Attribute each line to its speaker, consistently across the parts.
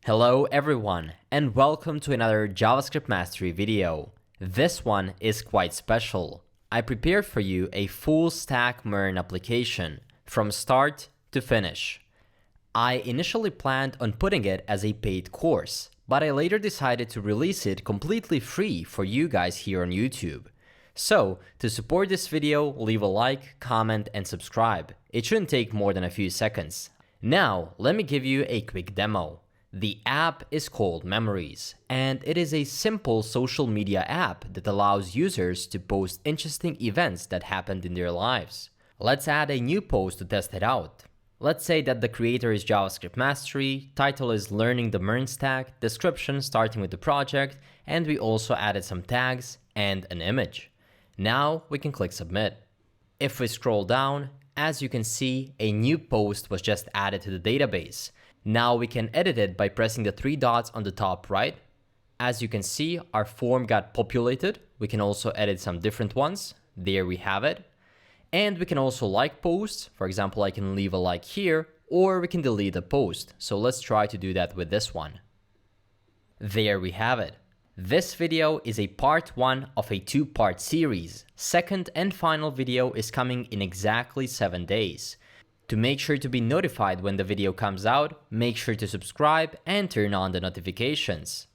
Speaker 1: Hello everyone, and welcome to another JavaScript Mastery video. This one is quite special. I prepared for you a full stack MERN application from start to finish. I initially planned on putting it as a paid course, but I later decided to release it completely free for you guys here on YouTube. So, to support this video, leave a like, comment, and subscribe. It shouldn't take more than a few seconds. Now, let me give you a quick demo. The app is called Memories, and it is a simple social media app that allows users to post interesting events that happened in their lives. Let's add a new post to test it out. Let's say that the creator is JavaScript Mastery, title is Learning the MERN Stack, description starting with the project, and we also added some tags and an image. Now we can click Submit. If we scroll down, as you can see, a new post was just added to the database. Now we can edit it by pressing the three dots on the top right. As you can see, our form got populated. We can also edit some different ones. There we have it. And we can also like posts. For example, I can leave a like here, or we can delete a post. So let's try to do that with this one. There we have it. This video is a part 1 of a 2-part series. Second and final video is coming in exactly 7 days. To make sure to be notified when the video comes out, make sure to subscribe and turn on the notifications.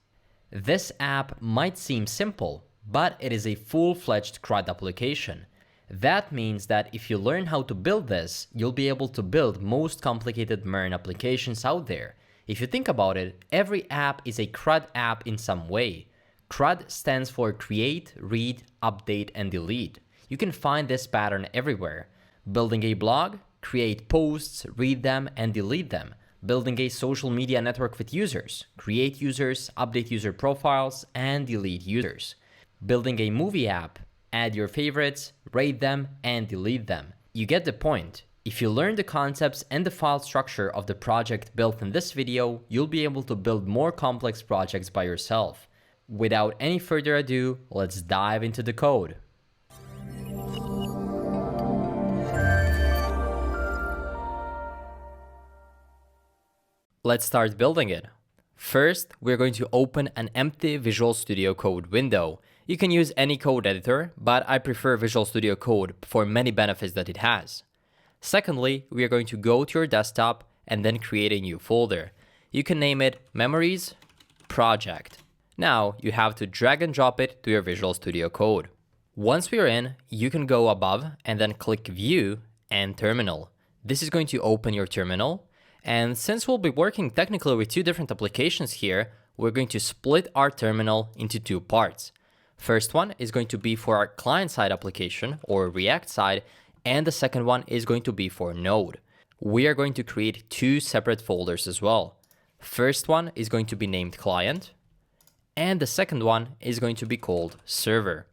Speaker 1: This app might seem simple, but it is a full-fledged CRUD application. That means that if you learn how to build this, you'll be able to build most complicated MERN applications out there. If you think about it, every app is a CRUD app in some way. CRUD stands for Create, Read, Update, and Delete. You can find this pattern everywhere. Building a blog, create posts, read them, and delete them. Building a social media network with users, create users, update user profiles, and delete users. Building a movie app, add your favorites, rate them, and delete them. You get the point. If you learn the concepts and the file structure of the project built in this video, you'll be able to build more complex projects by yourself. Without any further ado, let's dive into the code. Let's start building it. First, we're going to open an empty Visual Studio Code window. You can use any code editor, but I prefer Visual Studio Code for many benefits that it has. Secondly, we are going to go to your desktop and then create a new folder. You can name it Memories Project. Now, you have to drag and drop it to your Visual Studio Code. Once we are in, you can go above and then click View and Terminal. This is going to open your terminal. And since we'll be working technically with 2 different applications here, we're going to split our terminal into 2 parts. First one is going to be for our client-side application or React side, and the second one is going to be for Node. We are going to create 2 separate folders as well. First one is going to be named Client, and the second one is going to be called Server.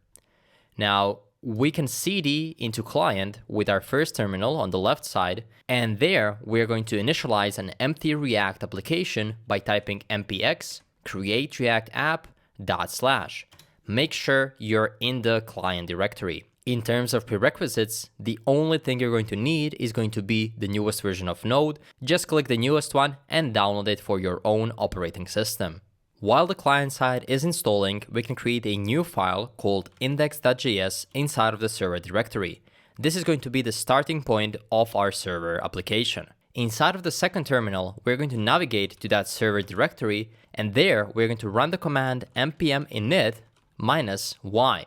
Speaker 1: Now, we can cd into client with our first terminal on the left side, and there we're going to initialize an empty React application by typing npx create react app /. Make sure you're in the client directory. In terms of prerequisites, the only thing you're going to need is going to be the newest version of Node. Just click the newest one and download it for your own operating system. While the client side is installing, we can create a new file called index.js inside of the server directory. This is going to be the starting point of our server application. Inside of the second terminal, we're going to navigate to that server directory, and there we're going to run the command npm init -y.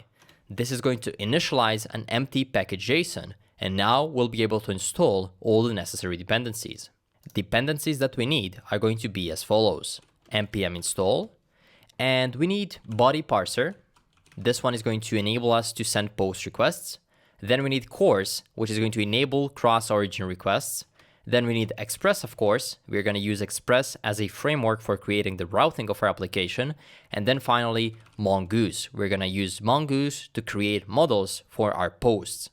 Speaker 1: This is going to initialize an empty package.json, and now we'll be able to install all the necessary dependencies. Dependencies that we need are going to be as follows. npm install, and we need body parser. This one is going to enable us to send post requests. Then we need course, which is going to enable cross-origin requests. Then we need express, of course. We're going to use express as a framework for creating the routing of our application. And then finally, mongoose. We're going to use mongoose to create models for our posts.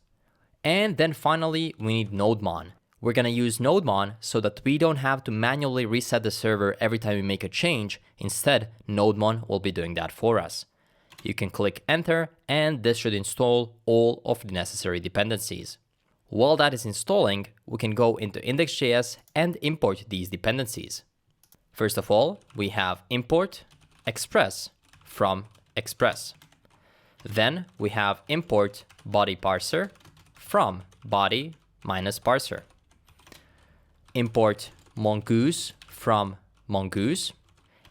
Speaker 1: And then finally, we need nodemon. We're going to use nodemon so that we don't have to manually reset the server every time we make a change. Instead, nodemon will be doing that for us. You can click enter, and this should install all of the necessary dependencies. While that is installing, we can go into index.js and import these dependencies. First of all, we have import express from express. Then we have import body parser from body minus parser. Import mongoose from mongoose.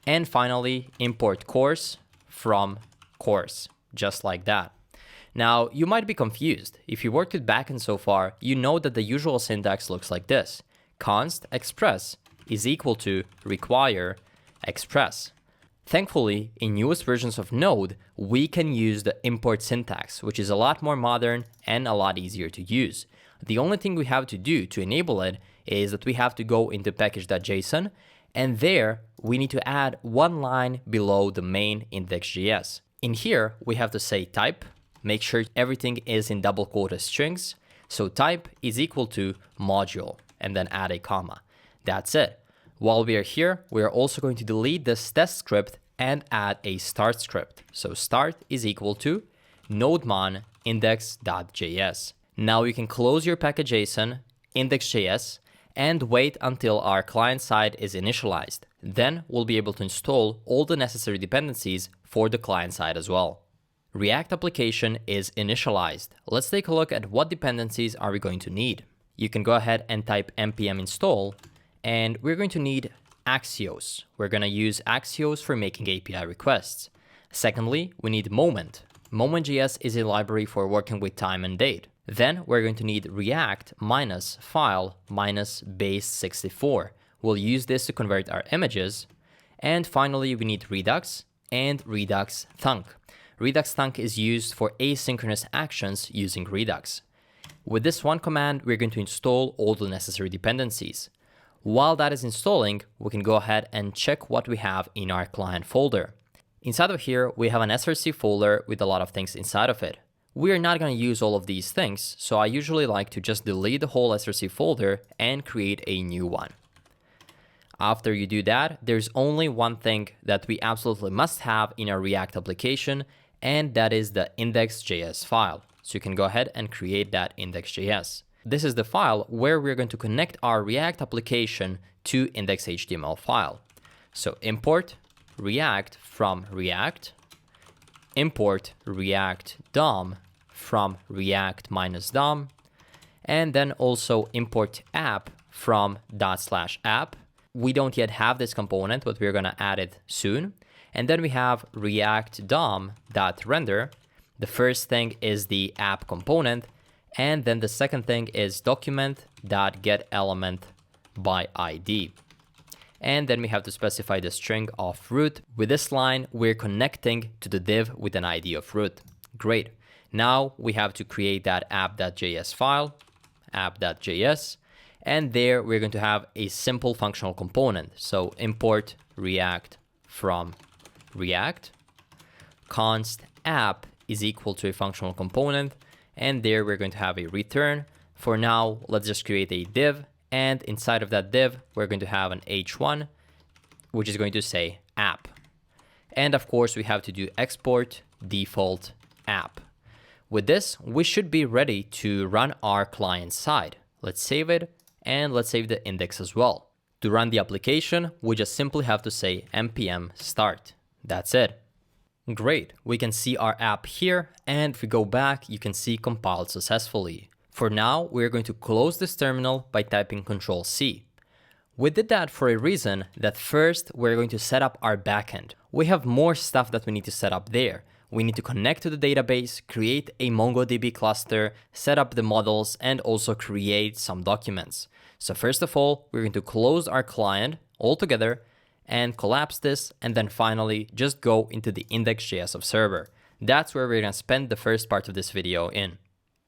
Speaker 1: And finally, import course from course, just like that. Now, you might be confused. If you worked with backend so far, you know that the usual syntax looks like this. Const express is equal to require express. Thankfully, in newest versions of Node, we can use the import syntax, which is a lot more modern and a lot easier to use. The only thing we have to do to enable it is that we have to go into package.json, and there we need to add one line below the main index.js. In here, we have to say type, make sure everything is in double quoted strings. So type is equal to module, and then add a comma. That's it. While we are here, we are also going to delete this test script and add a start script. So start is equal to nodemon index.js. Now you can close your package.json, index.js, and wait until our client side is initialized. Then we'll be able to install all the necessary dependencies for the client side as well. React application is initialized. Let's take a look at what dependencies are we going to need. You can go ahead and type npm install, and we're going to need Axios. We're going to use Axios for making API requests. Secondly, we need Moment. Moment.js is a library for working with time and date. Then we're going to need React minus file minus base64. We'll use this to convert our images. And finally, we need Redux and Redux thunk. Redux thunk is used for asynchronous actions using Redux. With this one command, we're going to install all the necessary dependencies. While that is installing, we can go ahead and check what we have in our client folder. Inside of here, we have an src folder with a lot of things inside of it. We are not going to use all of these things, so I usually like to just delete the whole src folder and create a new one. After you do that, there's only one thing that we absolutely must have in our React application, and that is the index.js file. So you can go ahead and create that index.js. This is the file where we're going to connect our React application to index.html file. So import React from React, import React DOM from React minus DOM, and then also import app from /app. We don't yet have this component, but we're going to add it soon. And then we have React DOM.render. The first thing is the app component, and then the second thing is document.getElement by ID. And then we have to specify the string of root. With this line, we're connecting to the div with an ID of root. Great. Now we have to create that app.js file, app.js, and there we're going to have a simple functional component. So import React from React, const app is equal to a functional component, and there we're going to have a return. For now, let's just create a div, and inside of that div, we're going to have an h1, which is going to say app. And of course, we have to do export default app. With this, we should be ready to run our client side. Let's save it, and let's save the index as well. To run the application, we just simply have to say npm start. That's it. Great, we can see our app here, and if we go back, you can see compiled successfully. For now, we're going to close this terminal by typing Ctrl+C. We did that for a reason that first, we're going to set up our backend. We have more stuff that we need to set up there. We need to connect to the database, create a MongoDB cluster, set up the models, and also create some documents. So first of all, we're going to close our client altogether and collapse this, and then finally just go into the index.js of server. That's where we're going to spend the first part of this video in.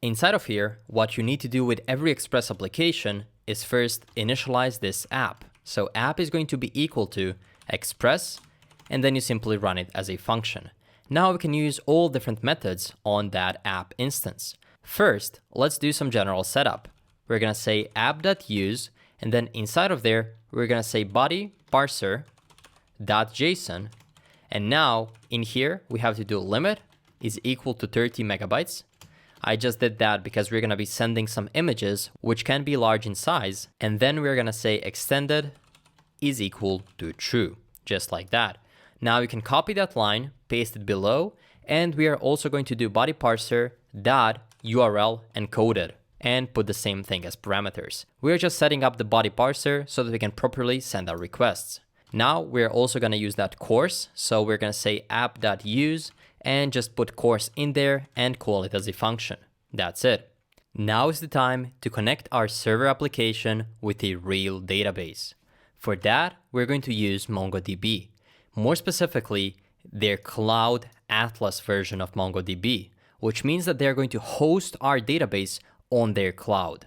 Speaker 1: Inside of here, what you need to do with every Express application is first initialize this app. So app is going to be equal to Express, and then you simply run it as a function. Now we can use all different methods on that app instance. First, let's do some general setup. We're going to say app.use, and then inside of there, we're going to say body parser.json. And now in here, we have to do limit is equal to 30 megabytes. I just did that because we're going to be sending some images, which can be large in size. And then we're going to say extended is equal to true, just like that. Now you can copy that line, paste it below, and we are also going to do body parser dot URL encoded and put the same thing as parameters. We're just setting up the body parser so that we can properly send our requests. Now we're also going to use that course, so we're going to say app.use and just put course in there and call it as a function. That's it. Now is the time to connect our server application with a real database. For that, we're going to use MongoDB. More specifically, their Cloud Atlas version of MongoDB, which means that they're going to host our database on their cloud.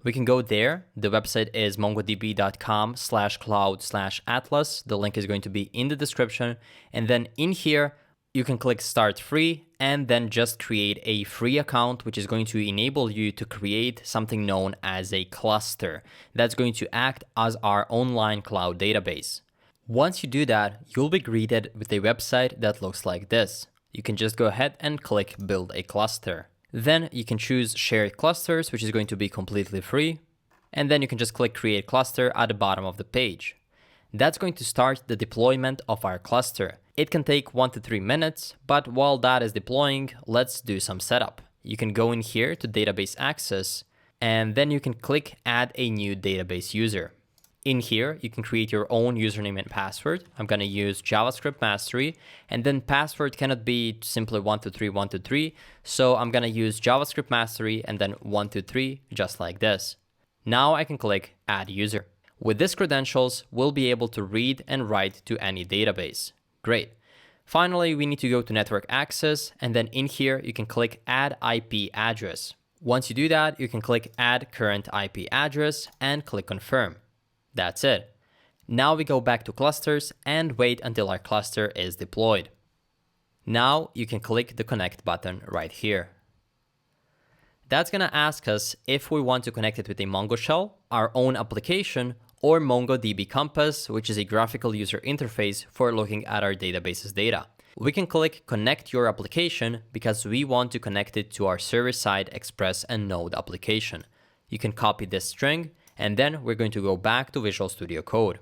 Speaker 1: We can go there. The website is mongodb.com/cloud/atlas. The link is going to be in the description. And then in here, you can click Start Free and then just create a free account, which is going to enable you to create something known as a cluster. That's going to act as our online cloud database. Once you do that, you'll be greeted with a website that looks like this. You can just go ahead and click Build a Cluster. Then you can choose Shared Clusters, which is going to be completely free. And then you can just click Create Cluster at the bottom of the page. That's going to start the deployment of our cluster. It can take 1 to 3 minutes, but while that is deploying, let's do some setup. You can go in here to Database Access, and then you can click Add a new database user. In here, you can create your own username and password. I'm going to use JavaScript Mastery, and then password cannot be simply 123, so I'm going to use JavaScript Mastery and then 123, just like this. Now I can click Add User. With these credentials, we'll be able to read and write to any database. Great. Finally, we need to go to Network Access, and then in here, you can click Add IP Address. Once you do that, you can click Add Current IP Address and click Confirm. That's it. Now we go back to clusters and wait until our cluster is deployed. Now you can click the connect button right here. That's going to ask us if we want to connect it with a Mongo shell, our own application, or MongoDB Compass, which is a graphical user interface for looking at our database's data. We can click Connect Your Application because we want to connect it to our server-side Express and Node application. You can copy this string, and then we're going to go back to Visual Studio Code.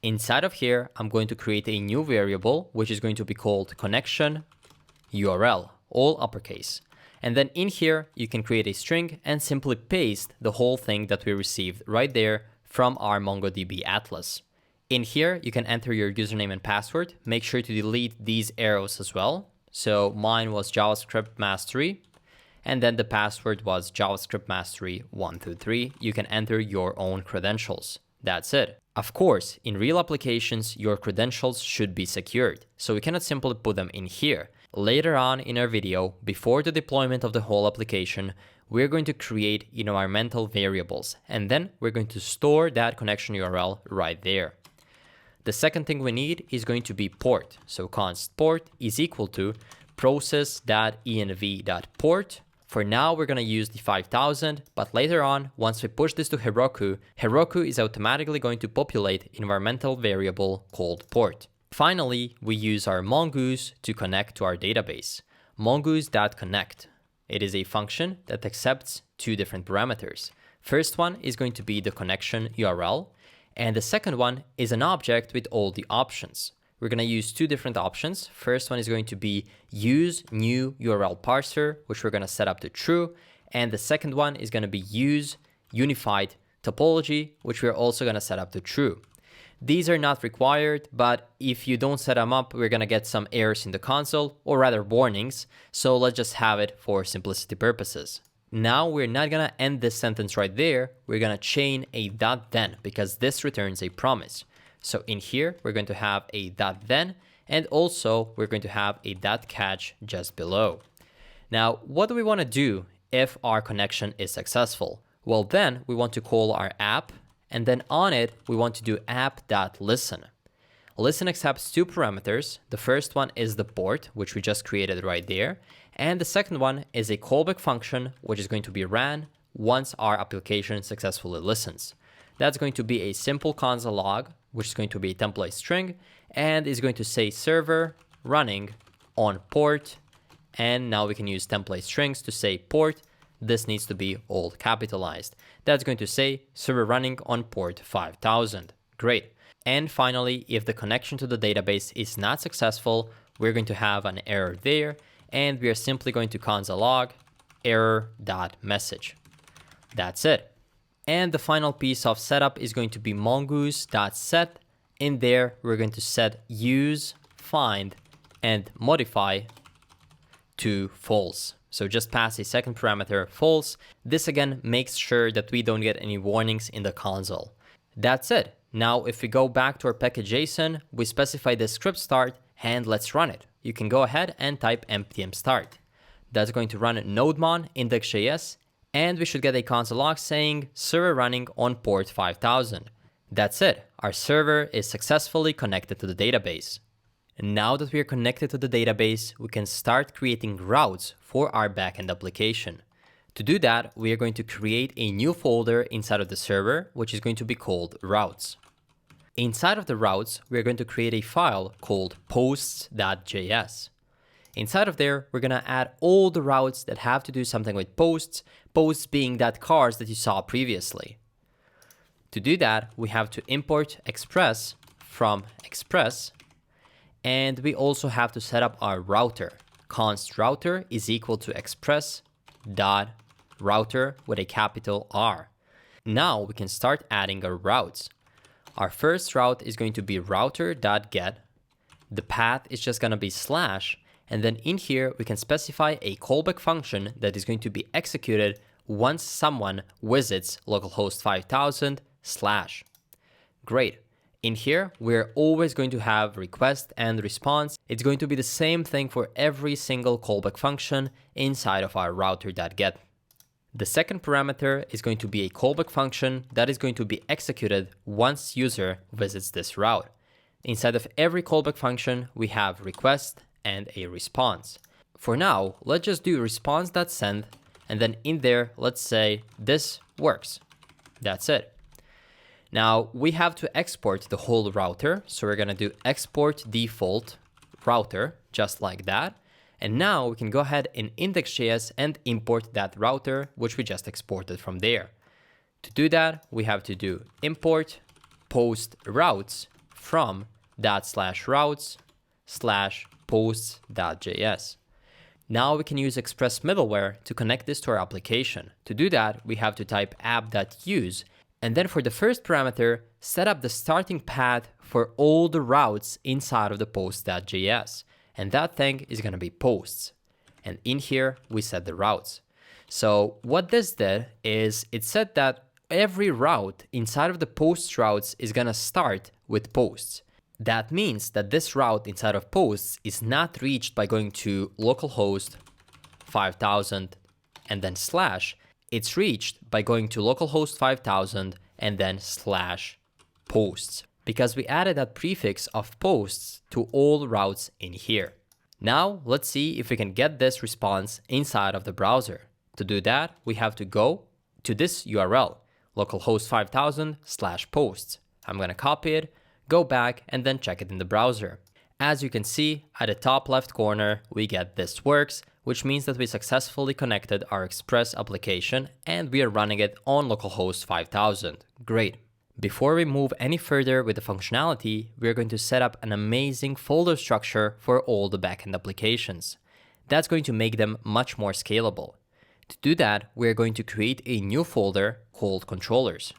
Speaker 1: Inside of here, I'm going to create a new variable, which is going to be called connection URL, all uppercase. And then in here, you can create a string and simply paste the whole thing that we received right there from our MongoDB Atlas. In here, you can enter your username and password. Make sure to delete these arrows as well. So mine was JavaScript Mastery. And then the password was JavaScript Mastery 123. You can enter your own credentials. That's it. Of course, in real applications, your credentials should be secured, so we cannot simply put them in here. Later on in our video, before the deployment of the whole application, we're going to create environmental variables, and then we're going to store that connection URL right there. The second thing we need is going to be port. So const port is equal to process.env.port. For now, we're going to use the 5000, but later on, once we push this to Heroku, Heroku is automatically going to populate environmental variable called port. Finally, we use our mongoose to connect to our database. Mongoose.connect. It is a function that accepts two different parameters. First one is going to be the connection URL, and the second one is an object with all the options. We're going to use two different options. First one is going to be use new URL parser, which we're going to set up to true. And the second one is going to be use unified topology, which we're also going to set up to true. These are not required, but if you don't set them up, we're going to get some errors in the console, or rather warnings. So let's just have it for simplicity purposes. Now we're not going to end this sentence right there. We're going to chain a .then because this returns a promise. So in here, we're going to have a .then, and also we're going to have a .catch just below. Now, what do we want to do if our connection is successful? Well, then we want to call our app, and then on it, we want to do app.listen. Listen accepts two parameters. The first one is the port, which we just created right there. And the second one is a callback function, which is going to be ran once our application successfully listens. That's going to be a simple console log, which is going to be a template string, and is going to say server running on port. And now we can use template strings to say port. This needs to be all capitalized. That's going to say server running on port 5000. Great. And finally, if the connection to the database is not successful, we're going to have an error there, and we are simply going to console log error.message. That's it. And the final piece of setup is going to be mongoose.set. In there, we're going to set use, find, and modify to false. So just pass a second parameter false. This again makes sure that we don't get any warnings in the console. That's it. Now, if we go back to our package.json, we specify the script start and let's run it. You can go ahead and type npm start. That's going to run nodemon index.js, and we should get a console log saying server running on port 5000. That's it. Our server is successfully connected to the database. And now that we are connected to the database, we can start creating routes for our backend application. To do that, we are going to create a new folder inside of the server, which is going to be called routes. Inside of the routes, we are going to create a file called posts.js. Inside of there, we're going to add all the routes that have to do something with posts, posts being that cars that you saw previously. To do that, we have to import express from express, and we also have to set up our router. Const router is equal to express dot router with a capital R. Now we can start adding our routes. Our first route is going to be router.get. The path is just going to be slash, and then in here we can specify a callback function that is going to be executed once someone visits localhost 5000 slash. Great. In here, we're always going to have request and response. It's going to be the same thing for every single callback function inside of our router.get. The second parameter is going to be a callback function that is going to be executed once user visits this route. Inside of every callback function, we have request and a response. For now, let's just do response.send, and then in there, let's say this works. That's it. Now we have to export the whole router. So we're going to do export default router, just like that. And now we can go ahead in index.js and import that router, which we just exported from there. To do that, we have to do import post routes from /routes/posts.js. Now we can use Express middleware to connect this to our application. To do that, we have to type app.use. And then for the first parameter, set up the starting path for all the routes inside of the post.js. And that thing is going to be posts. And in here, we set the routes. So what this did is it said that every route inside of the posts routes is going to start with posts. That means that this route inside of posts is not reached by going to localhost 5000 and then slash. It's reached by going to localhost 5000 and then slash posts, because we added that prefix of posts to all routes in here. Now let's see if we can get this response inside of the browser. To do that, we have to go to this URL, localhost 5000/posts. I'm going to copy it, go back, and then check it in the browser. As you can see, at the top left corner, we get this works, which means that we successfully connected our Express application and we are running it on localhost 5000. Great. Before we move any further with the functionality, we're going to set up an amazing folder structure for all the backend applications. That's going to make them much more scalable. To do that, we're going to create a new folder called controllers.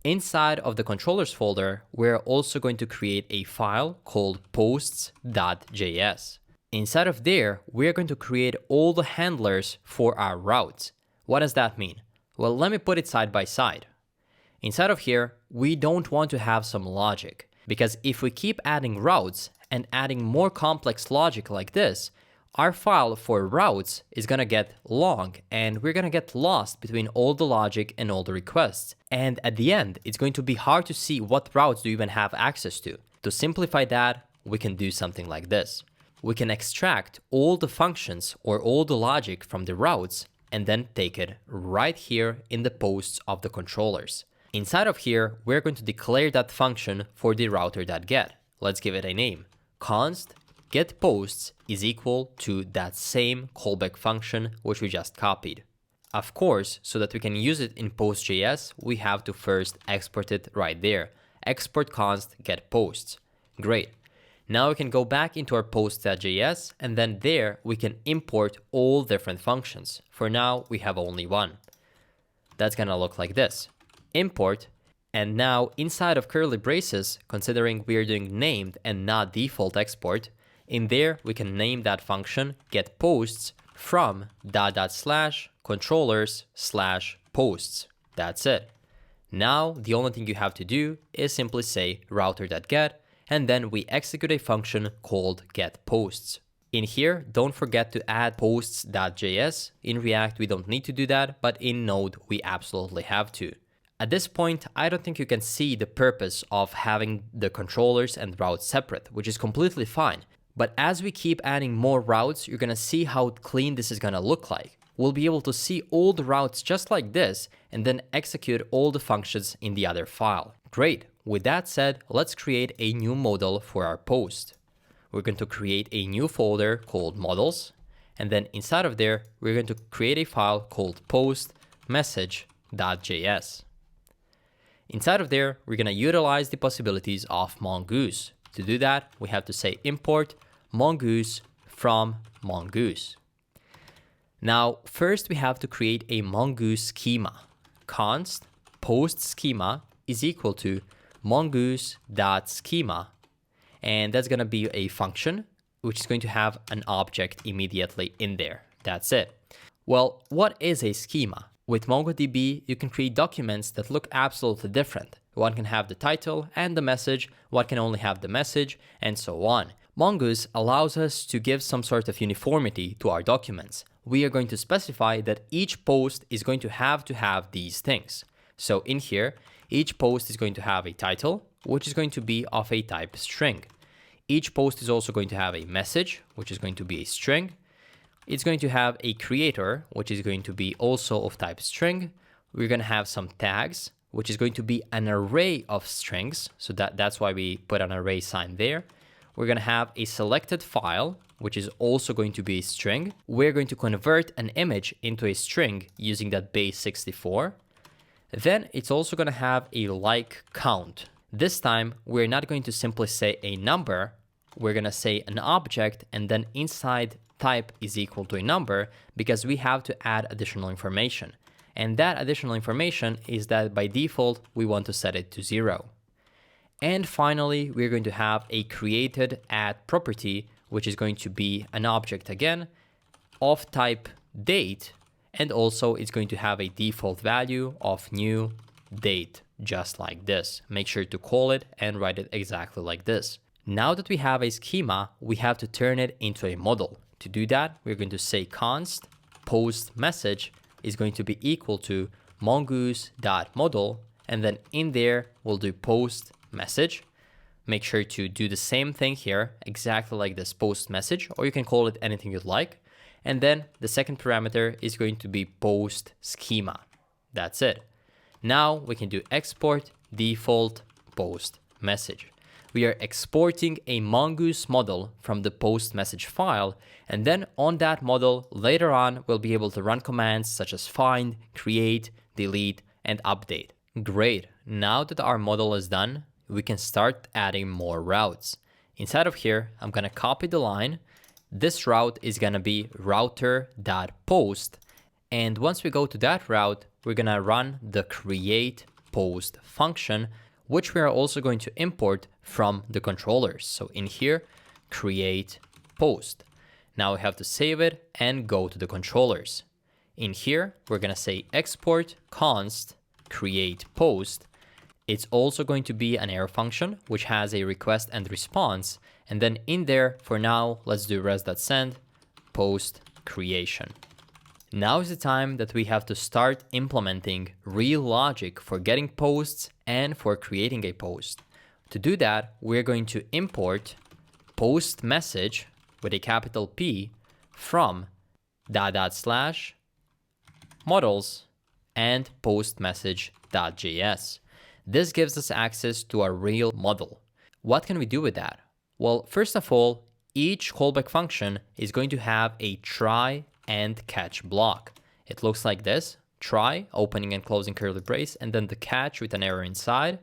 Speaker 1: Inside of the controllers folder, we're also going to create a file called posts.js. Inside of there, we're going to create all the handlers for our routes. What does that mean? Well, let me put it side by side. Inside of here, we don't want to have some logic, because if we keep adding routes and adding more complex logic like this, our file for routes is going to get long and we're going to get lost between all the logic and all the requests. And at the end, it's going to be hard to see what routes do you even have access to. To simplify that, we can do something like this. We can extract all the functions or all the logic from the routes and then take it right here in the posts of the controllers. Inside of here, we're going to declare that function for the router.get. Let's give it a name. Const get posts is equal to that same callback function which we just copied. Of course, so that we can use it in Post.js, we have to first export it right there. Export const get posts. Great. Now we can go back into our post.js, and then there we can import all different functions. For now, we have only one. That's gonna look like this. Import, and now inside of curly braces, considering we're doing named and not default export, in there we can name that function get posts from /controllers/posts. That's it. Now the only thing you have to do is simply say router.get, and then we execute a function called getPosts. In here, don't forget to add posts.js. In React, we don't need to do that, but in Node, we absolutely have to. At this point, I don't think you can see the purpose of having the controllers and routes separate, which is completely fine. But as we keep adding more routes, you're gonna see how clean this is gonna look like. We'll be able to see all the routes just like this, and then execute all the functions in the other file. Great. With that said, let's create a new model for our post. We're going to create a new folder called models, and then inside of there, we're going to create a file called post.message.js. Inside of there, we're going to utilize the possibilities of Mongoose. To do that, we have to say import mongoose from mongoose. Now, first we have to create a mongoose schema. Const post schema is equal to mongoose.schema, and that's going to be a function which is going to have an object immediately in there. That's it. Well, what is a schema? With MongoDB, you can create documents that look absolutely different. One can have the title and the message, one can only have the message, and so on. Mongoose allows us to give some sort of uniformity to our documents. We are going to specify that each post is going to have these things. So in here, each post is going to have a title, which is going to be of a type string. Each post is also going to have a message, which is going to be a string. It's going to have a creator, which is going to be also of type string. We're going to have some tags, which is going to be an array of strings. So that's why we put an array sign there. We're going to have a selected file, which is also going to be a string. We're going to convert an image into a string using that base 64. Then it's also going to have a like count. This time, we're not going to simply say a number. We're going to say an object, and then inside type is equal to a number, because we have to add additional information. And that additional information is that by default, we want to set it to 0. And finally, we're going to have a created add property, which is going to be an object again of type date. And also it's going to have a default value of new date, just like this. Make sure to call it and write it exactly like this. Now that we have a schema, we have to turn it into a model. To do that, we're going to say const post message is going to be equal to mongoose.model, and then in there we'll do post message. Make sure to do the same thing here, exactly like this post message, or you can call it anything you'd like. And then the second parameter is going to be post schema. That's it. Now we can do export default post message. We are exporting a mongoose model from the post message file, and then on that model later on we'll be able to run commands such as find, create, delete, and update. Great. Now that our model is done, we can start adding more routes. Inside of here, I'm going to copy the line. This route is going to be router.post. And once we go to that route, we're going to run the create post function, which we are also going to import from the controllers. So in here, create post. Now we have to save it and go to the controllers. In here, we're going to say export const create post. It's also going to be an error function, which has a request and response. And then in there, for now, let's do res.send post creation. Now is the time that we have to start implementing real logic for getting posts and for creating a post. To do that, we're going to import post message with a capital P from /models and post message.js. This gives us access to our real model. What can we do with that? Well, first of all, each callback function is going to have a try and catch block. It looks like this: try, opening and closing curly brace, and then the catch with an error inside.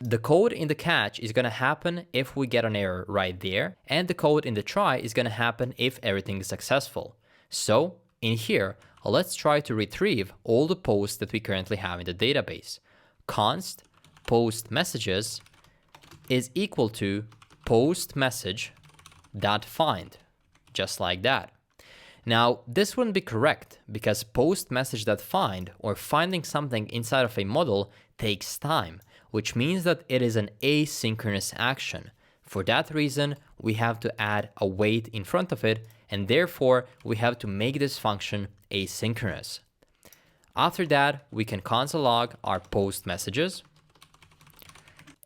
Speaker 1: The code in the catch is going to happen if we get an error right there, and the code in the try is going to happen if everything is successful. So in here, let's try to retrieve all the posts that we currently have in the database. Const post messages is equal to post message dot find, just like that. Now, this wouldn't be correct because post message dot find, or finding something inside of a model, takes time, which means that it is an asynchronous action. For that reason, we have to add a wait in front of it, and therefore we have to make this function asynchronous. After that, we can console log our post messages.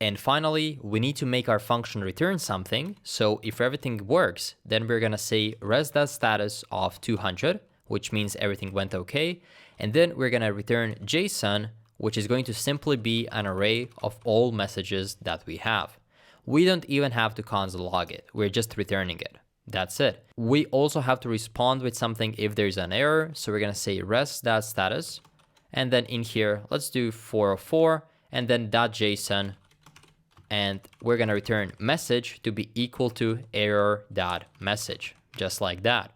Speaker 1: And finally, we need to make our function return something. So if everything works, then we're gonna say res.status of 200, which means everything went okay. And then we're gonna return JSON, which is going to simply be an array of all messages that we have. We don't even have to console log it. We're just returning it. That's it. We also have to respond with something if there's an error. So we're gonna say res.status, and then in here, let's do 404, and then .json, and we're gonna return message to be equal to error.message, just like that.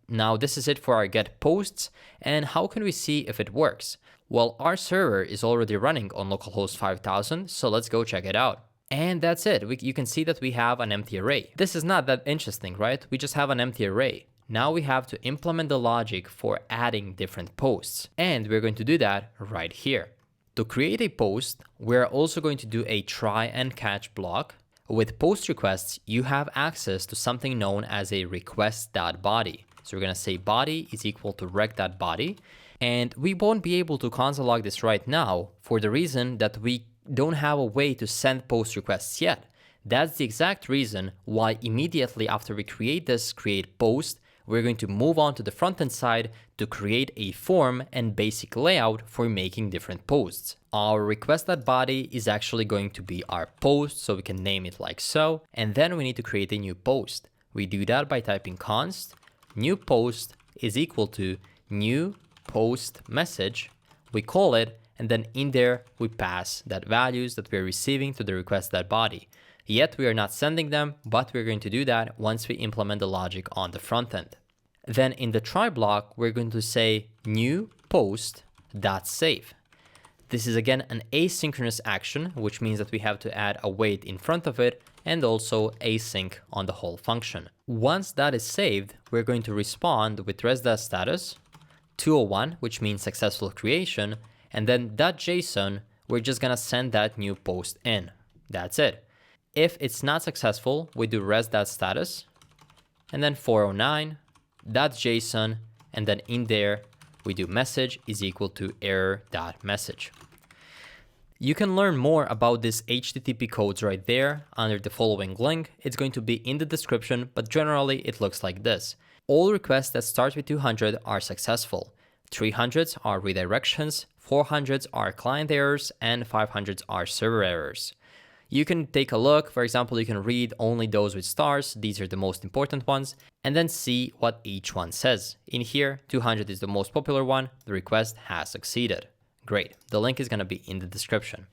Speaker 1: Now this is it for our get posts, and how can we see if it works? Well, our server is already running on localhost 5000, so let's go check it out. And that's it. You can see that we have an empty array. This is not that interesting, right? We just have an empty array. Now we have to implement the logic for adding different posts, and we're going to do that right here. To create a post, we're also going to do a try and catch block. With post requests, you have access to something known as a request.body. So we're going to say body is equal to rec.body, and we won't be able to console log this right now for the reason that we don't have a way to send post requests yet. That's the exact reason why immediately after we create this create post, we're going to move on to the front-end side to create a form and basic layout for making different posts. Our request.body is actually going to be our post, so we can name it like so, and then we need to create a new post. We do that by typing const new post is equal to new post message. We call it, and then in there we pass that values that we're receiving to the request.body. Yet we are not sending them, but we're going to do that once we implement the logic on the front end. Then in the try block, we're going to say new post.save. This is again an asynchronous action, which means that we have to add a wait in front of it and also async on the whole function. Once that is saved, we're going to respond with res.status 201, which means successful creation, and then .json, we're just gonna send that new post in. That's it. If it's not successful, we do res.status, and then 409, .json, and then in there, we do message is equal to error.message. You can learn more about this HTTP codes right there under the following link. It's going to be in the description, but generally it looks like this. All requests that start with 200 are successful. 300s are redirections, 400s are client errors, and 500s are server errors. You can take a look. For example, you can read only those with stars. These are the most important ones, and then see what each one says. In here, 200 is the most popular one. The request has succeeded. Great. The link is going to be in the description.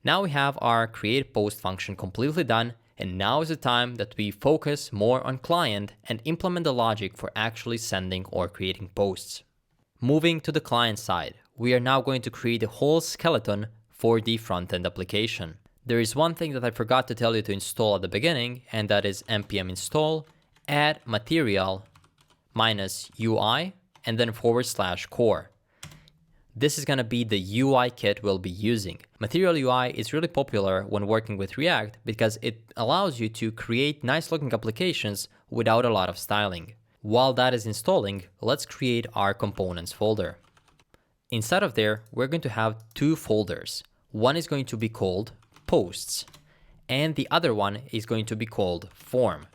Speaker 1: Now we have our create post function completely done, and now is the time that we focus more on client and implement the logic for actually sending or creating posts. Moving to the client side, we are now going to create a whole skeleton for the front-end application. There is one thing that I forgot to tell you to install at the beginning, and that is npm install add material -ui and then /core. This is going to be the UI kit we'll be using. Material UI is really popular when working with React because it allows you to create nice looking applications without a lot of styling. While that is installing, let's create our components folder. Inside of there, we're going to have two folders. One is going to be called posts, and the other one is going to be called form.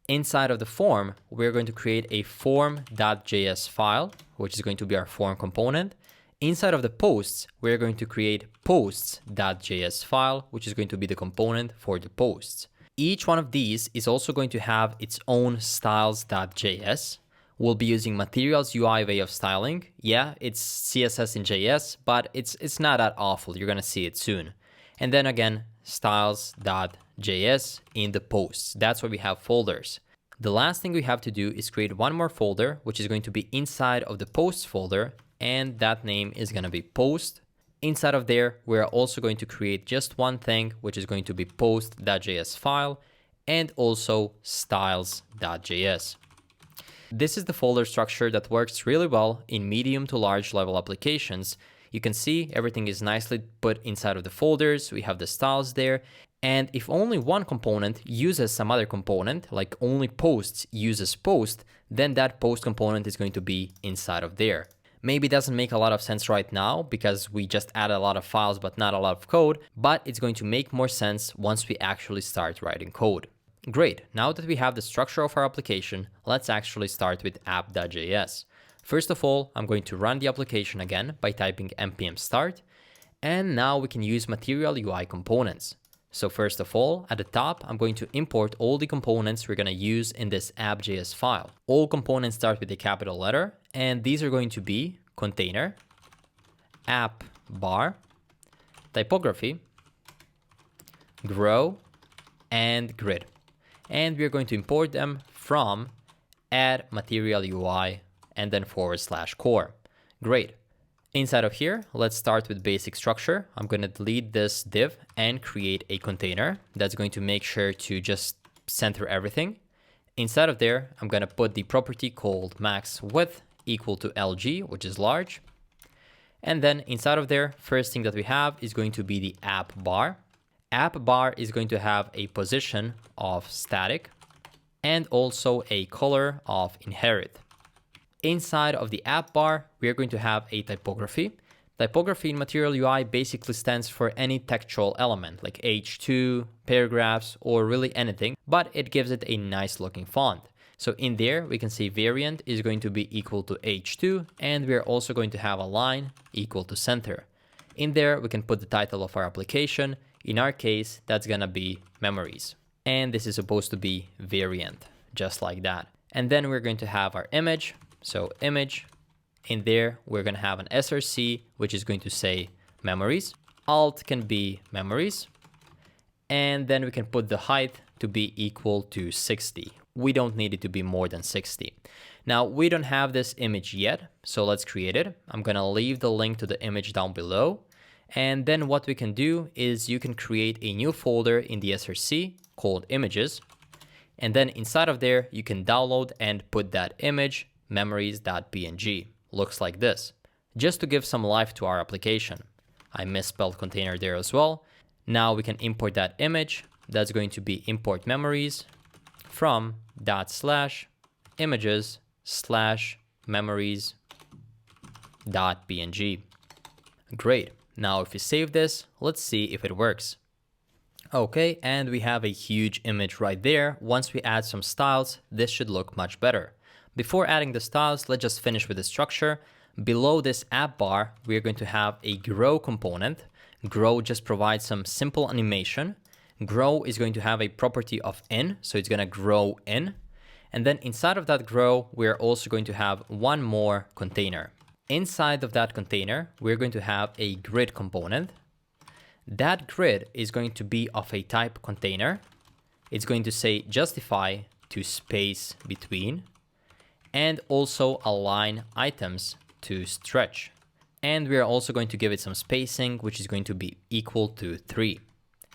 Speaker 1: Inside of the form, we're going to create a form.js file, which is going to be our form component. Inside of the posts, we're going to create posts.js file, which is going to be the component for the posts. Each one of these is also going to have its own styles.js, We'll be using Materials UI way of styling. Yeah, it's CSS in JS, but it's not that awful. You're gonna see it soon. And then again, styles.js in the posts. That's where we have folders. The last thing we have to do is create one more folder, which is going to be inside of the posts folder, and that name is gonna be post. Inside of there, we're also going to create just one thing, which is going to be post.js file, and also styles.js. This is the folder structure that works really well in medium to large level applications. You can see everything is nicely put inside of the folders. We have the styles there. And if only one component uses some other component, like only posts uses post, then that post component is going to be inside of there. Maybe it doesn't make a lot of sense right now because we just added a lot of files but not a lot of code, but it's going to make more sense once we actually start writing code. Great, now that we have the structure of our application, let's actually start with app.js. First of all, I'm going to run the application again by typing npm start, and now we can use Material UI components. So first of all, at the top, I'm going to import all the components we're going to use in this app.js file. All components start with a capital letter, and these are going to be container, app bar, typography, grow, and grid. And we're going to import them from add material UI and then /core. Great. Inside of here, let's start with basic structure. I'm going to delete this div and create a container that's going to make sure to just center everything. Inside of there, I'm going to put the property called max width equal to LG, which is large. And then inside of there, first thing that we have is going to be the app bar. App bar is going to have a position of static and also a color of inherit. Inside of the app bar, we are going to have a typography. Typography in Material UI basically stands for any textual element like H2, paragraphs, or really anything, but it gives it a nice looking font. So in there, we can see variant is going to be equal to H2, and we're also going to have a line equal to center. In there, we can put the title of our application. In our case, that's gonna be memories. And this is supposed to be variant, just like that. And then we're going to have our image. So image, in there, we're going to have an src, which is going to say memories. Alt can be memories. And then we can put the height to be equal to 60. We don't need it to be more than 60. Now, we don't have this image yet, so let's create it. I'm going to leave the link to the image down below. And then what we can do is you can create a new folder in the src called images. And then inside of there, you can download and put that image memories.png. Looks like this. Just to give some life to our application. I misspelled container there as well. Now we can import that image. That's going to be import memories from /images/memories.png. Great. Now if you save this, let's see if it works. Okay, and we have a huge image right there. Once we add some styles, this should look much better. Before adding the styles, let's just finish with the structure. Below this app bar, we're going to have a grow component. Grow just provides some simple animation. Grow is going to have a property of in, so it's going to grow in. And then inside of that grow, we're also going to have one more container. Inside of that container, we're going to have a grid component. That grid is going to be of a type container. It's going to say justify to space between, and also align items to stretch. And we're also going to give it some spacing, which is going to be equal to 3.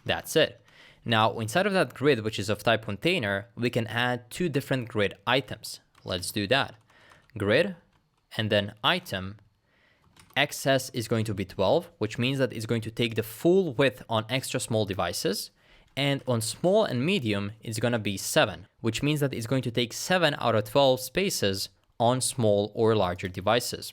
Speaker 1: That's it. Now, inside of that grid, which is of type container, we can add 2 different grid items. Let's do that. Grid, and then item. XS is going to be 12, which means that it's going to take the full width on extra small devices. And on small and medium, it's going to be 7, which means that it's going to take 7 out of 12 spaces on small or larger devices.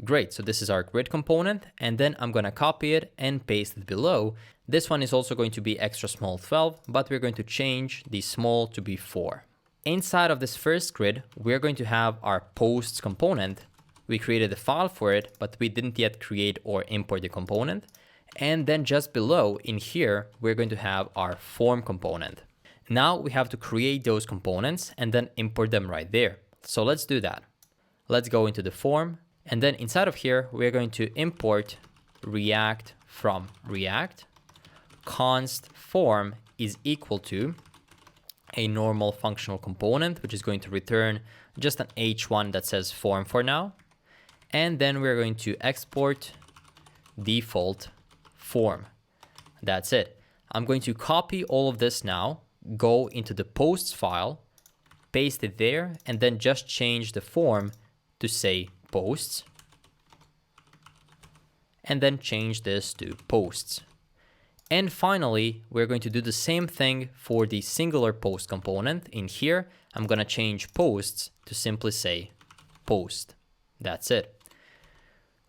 Speaker 1: Great, so this is our grid component, and then I'm going to copy it and paste it below. This one is also going to be extra small 12, but we're going to change the small to be 4. Inside of this first grid, we're going to have our posts component. We created a file for it, but we didn't yet create or import the component. And then just below in here, we're going to have our form component. Now we have to create those components and then import them right there. So let's do that. Let's go into the form, and then inside of here, we're going to import React from React. Const form is equal to a normal functional component, which is going to return just an H1 that says form for now. And then we're going to export default form. That's it. I'm going to copy all of this now, go into the posts file, paste it there, and then just change the form to say posts. And then change this to posts. And finally, we're going to do the same thing for the singular post component. In here, I'm going to change posts to simply say post. That's it.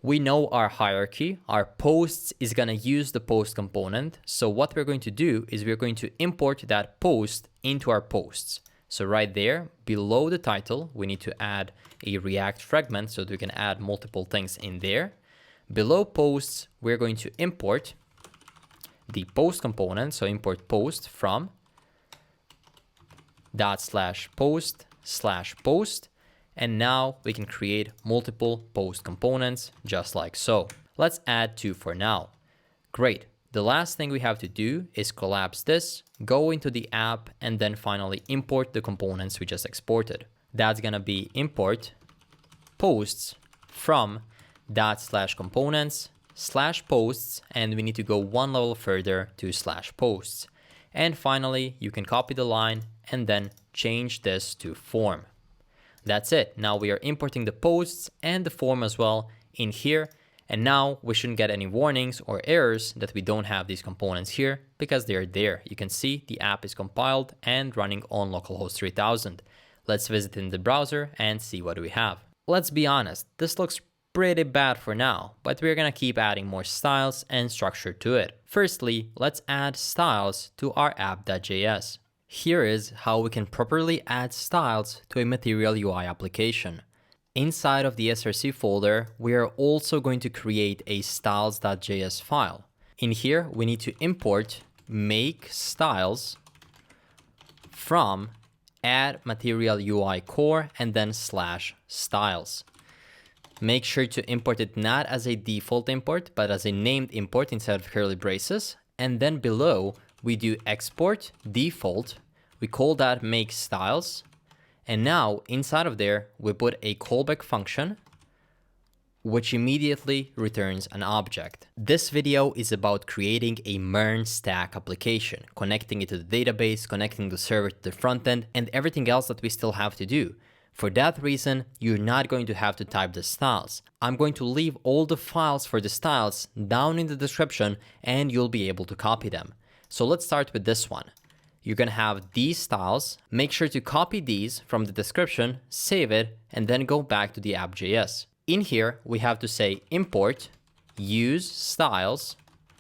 Speaker 1: We know our hierarchy. Our posts is going to use the post component. So what we're going to do is we're going to import that post into our posts. So right there, below the title, we need to add a React fragment so that we can add multiple things in there. Below posts, we're going to import the post component. So import post from /post/post. And now we can create multiple post components just like so. Let's add 2 for now. Great. The last thing we have to do is collapse this, go into the app, and then finally import the components we just exported. That's going to be import posts from /components/posts, and we need to go one level further to /posts. And finally, you can copy the line and then change this to form. That's it. Now we are importing the posts and the form as well in here. And now we shouldn't get any warnings or errors that we don't have these components here because they're there. You can see the app is compiled and running on localhost 3000. Let's visit in the browser and see what we have. Let's be honest, this looks pretty bad for now, but we're gonna keep adding more styles and structure to it. Firstly, let's add styles to our app.js. Here is how we can properly add styles to a Material UI application. Inside of the src folder, we are also going to create a styles.js file. In here, we need to import make styles from add Material UI core and then /styles. Make sure to import it not as a default import, but as a named import instead of curly braces. And then below, we do export default. We call that make styles. And now inside of there, we put a callback function, which immediately returns an object. This video is about creating a MERN stack application, connecting it to the database, connecting the server to the front end, and everything else that we still have to do. For that reason, you're not going to have to type the styles. I'm going to leave all the files for the styles down in the description and you'll be able to copy them. So let's start with this one. You're going to have these styles. Make sure to copy these from the description, save it, and then go back to the app.js. In here, we have to say import use styles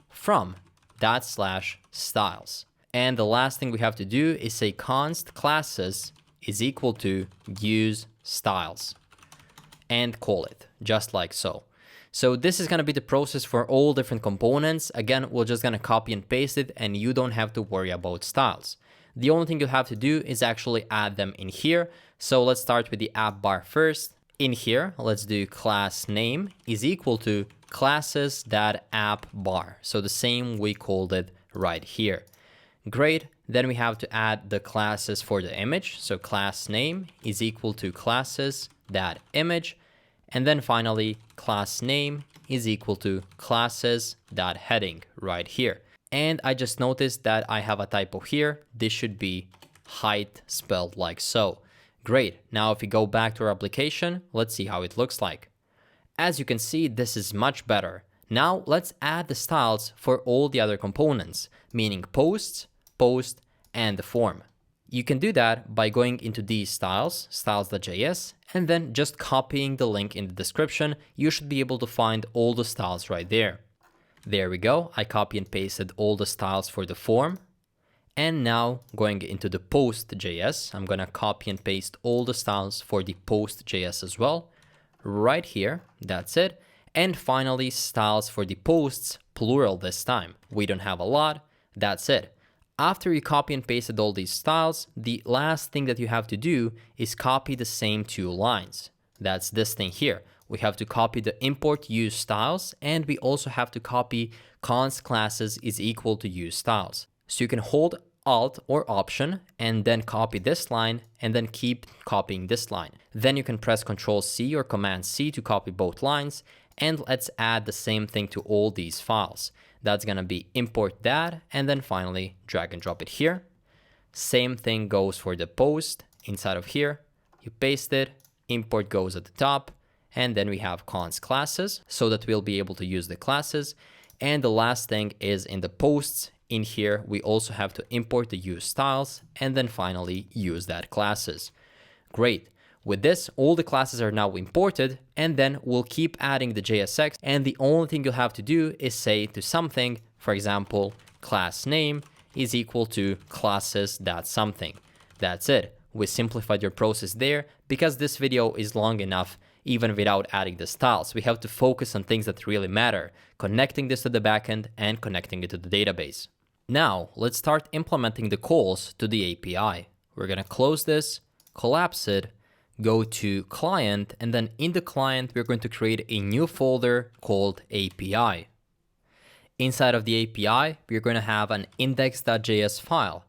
Speaker 1: from /styles. And the last thing we have to do is say const classes is equal to use styles and call it just like so. So this is going to be the process for all different components. Again, we're just going to copy and paste it and you don't have to worry about styles. The only thing you have to do is actually add them in here. So let's start with the app bar first. In here, let's do class name is equal to classes.appbar. So the same we called it right here. Great. Then we have to add the classes for the image. So class name is equal to classes.image. And then finally, class name is equal to classes.heading right here. And I just noticed that I have a typo here. This should be height spelled like so. Great. Now if we go back to our application, let's see how it looks like. As you can see, this is much better. Now let's add the styles for all the other components, meaning posts, post, and the form. You can do that by going into these styles, styles.js, and then just copying the link in the description. You should be able to find all the styles right there. There we go. I copy and pasted all the styles for the form. And now going into the post.js, I'm going to copy and paste all the styles for the post.js as well. Right here. That's it. And finally, styles for the posts, plural this time. We don't have a lot. That's it. After you copy and pasted all these styles, the last thing that you have to do is copy the same two lines. That's this thing here. We have to copy the import use styles, and we also have to copy const classes is equal to use styles. So you can hold Alt or Option and then copy this line and then keep copying this line. Then you can press Ctrl C or Command C to copy both lines, and let's add the same thing to all these files. That's gonna be import that, and then finally drag and drop it here. Same thing goes for the post. Inside of here, you paste it, import goes at the top, and then we have const classes so that we'll be able to use the classes. And the last thing is in the posts. In here, we also have to import the use styles and then finally use that classes. Great. With this, all the classes are now imported, and then we'll keep adding the JSX, and the only thing you'll have to do is say to something, for example, class name is equal to classes.something. That's it. We simplified your process there. Because this video is long enough, even without adding the styles, we have to focus on things that really matter, connecting this to the backend and connecting it to the database. Now, let's start implementing the calls to the API. We're gonna close this, collapse it, go to client, and then in the client, we're going to create a new folder called API. Inside of the API, we're going to have an index.js file.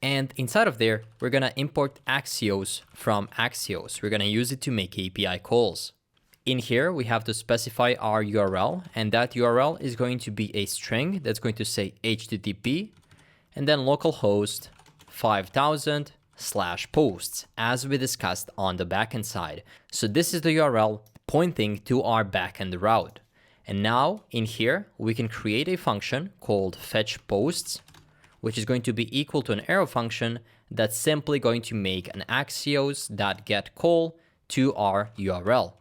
Speaker 1: And inside of there, we're going to import Axios from Axios. We're going to use it to make API calls. In here, we have to specify our URL, and that URL is going to be a string that's going to say HTTP, and then localhost 5000/posts, as we discussed on the backend side. So this is the URL pointing to our backend route. And now in here, we can create a function called fetchPosts, which is going to be equal to an arrow function that's simply going to make an Axios.get call to our URL.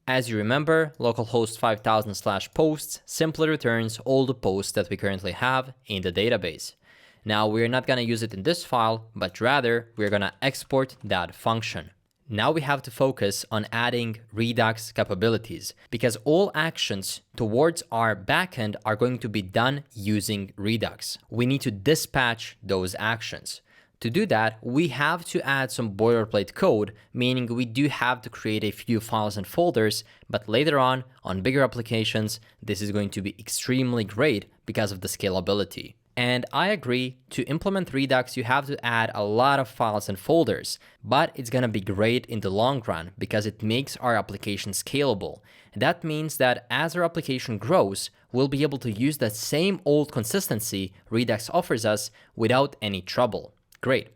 Speaker 1: As you remember, localhost 5000/posts simply returns all the posts that we currently have in the database. Now, we're not going to use it in this file, but rather we're going to export that function. Now we have to focus on adding Redux capabilities, because all actions towards our backend are going to be done using Redux. We need to dispatch those actions. To do that, we have to add some boilerplate code, meaning we do have to create a few files and folders, but later on bigger applications, this is going to be extremely great because of the scalability. And I agree, to implement Redux, you have to add a lot of files and folders, but it's going to be great in the long run because it makes our application scalable. And that means that as our application grows, we'll be able to use that same old consistency Redux offers us without any trouble. Great.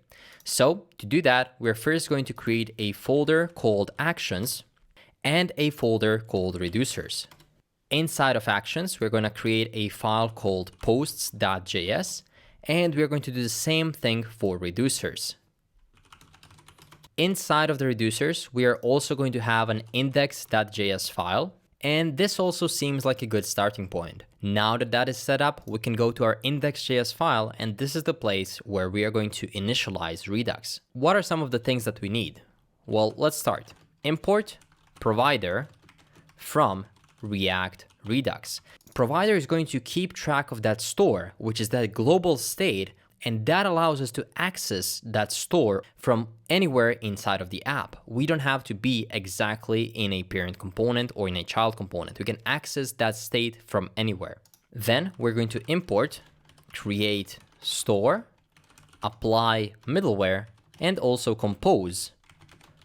Speaker 1: So to do that, we're first going to create a folder called Actions and a folder called Reducers. Inside of Actions, we're going to create a file called posts.js, and we're going to do the same thing for Reducers. Inside of the Reducers, we are also going to have an index.js file, and this also seems like a good starting point. Now that that is set up, we can go to our index.js file, and this is the place where we are going to initialize Redux. What are some of the things that we need? Well, let's start. Import provider from React Redux. Provider is going to keep track of that store, which is that global state, and that allows us to access that store from anywhere inside of the app. We don't have to be exactly in a parent component or in a child component. We can access that state from anywhere. Then we're going to import, create store, apply middleware, and also compose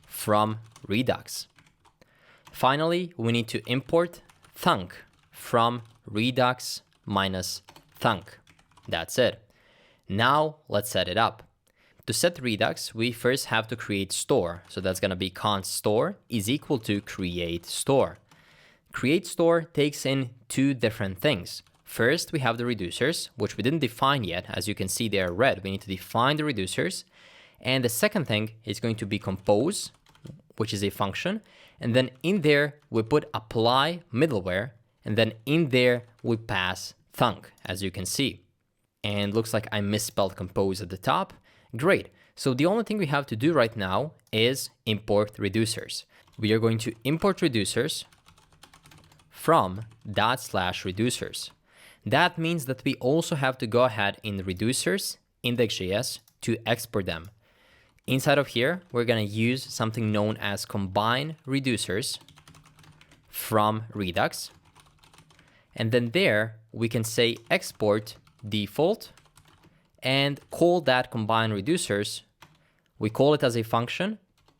Speaker 1: from Redux. Finally, we need to import thunk from Redux minus thunk. That's it. Now let's set it up. To set Redux, we first have to create store. So that's going to be const store is equal to create store. Create store takes in two different things. First, we have the reducers, which we didn't define yet. As you can see, they are red. We need to define the reducers. And the second thing is going to be compose, which is a function. And then in there, we put apply middleware. And then in there, we pass thunk, as you can see. And looks like I misspelled compose at the top. Great. So the only thing we have to do right now is import reducers. We are going to import reducers from /reducers. That means that we also have to go ahead in reducers index.js to export them. Inside of here, we're going to use something known as combine reducers from Redux. And then there we can say export default and call that combine reducers. We call it as a function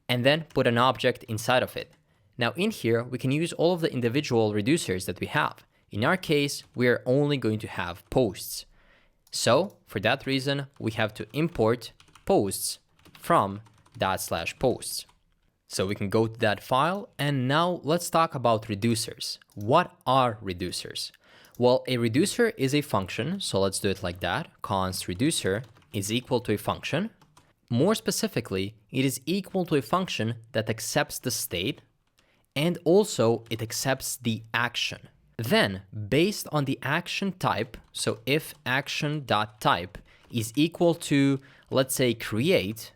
Speaker 1: and then put an object inside of it. Now in here, we can use all of the individual reducers that we have. In our case, we are only going to have posts. So for that reason, we have to import posts from /posts. So we can go to that file, and now let's talk about reducers. What are reducers? Well, a reducer is a function, so let's do it like that. Const reducer is equal to a function. More specifically, it is equal to a function that accepts the state, and also it accepts the action. Then, based on the action type, so if action.type is equal to, let's say, create,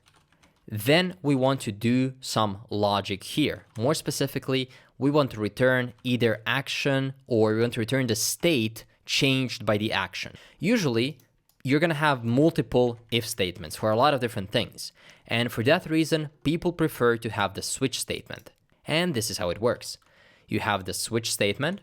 Speaker 1: then we want to do some logic here. More specifically, we want to return either action or we want to return the state changed by the action. Usually, you're going to have multiple if statements for a lot of different things. And for that reason, people prefer to have the switch statement. And this is how it works. You have the switch statement,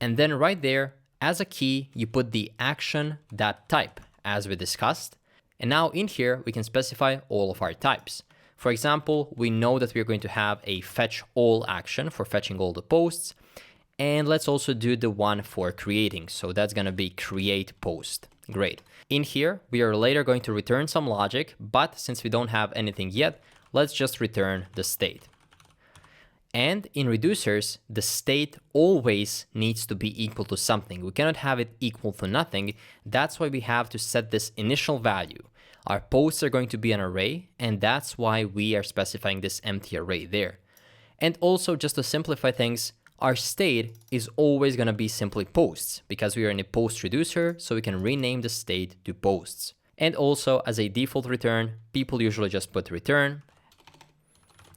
Speaker 1: and then right there, as a key, you put the action.type, as we discussed. And now in here, we can specify all of our types. For example, we know that we're going to have a fetch all action for fetching all the posts. And let's also do the one for creating. So that's going to be create post. Great. In here, we are later going to return some logic, but since we don't have anything yet, let's just return the state. And in reducers, the state always needs to be equal to something. We cannot have it equal to nothing. That's why we have to set this initial value. Our posts are going to be an array, and that's why we are specifying this empty array there. And also, just to simplify things, our state is always going to be simply posts because we are in a post reducer, so we can rename the state to posts. And also, as a default return, people usually just put return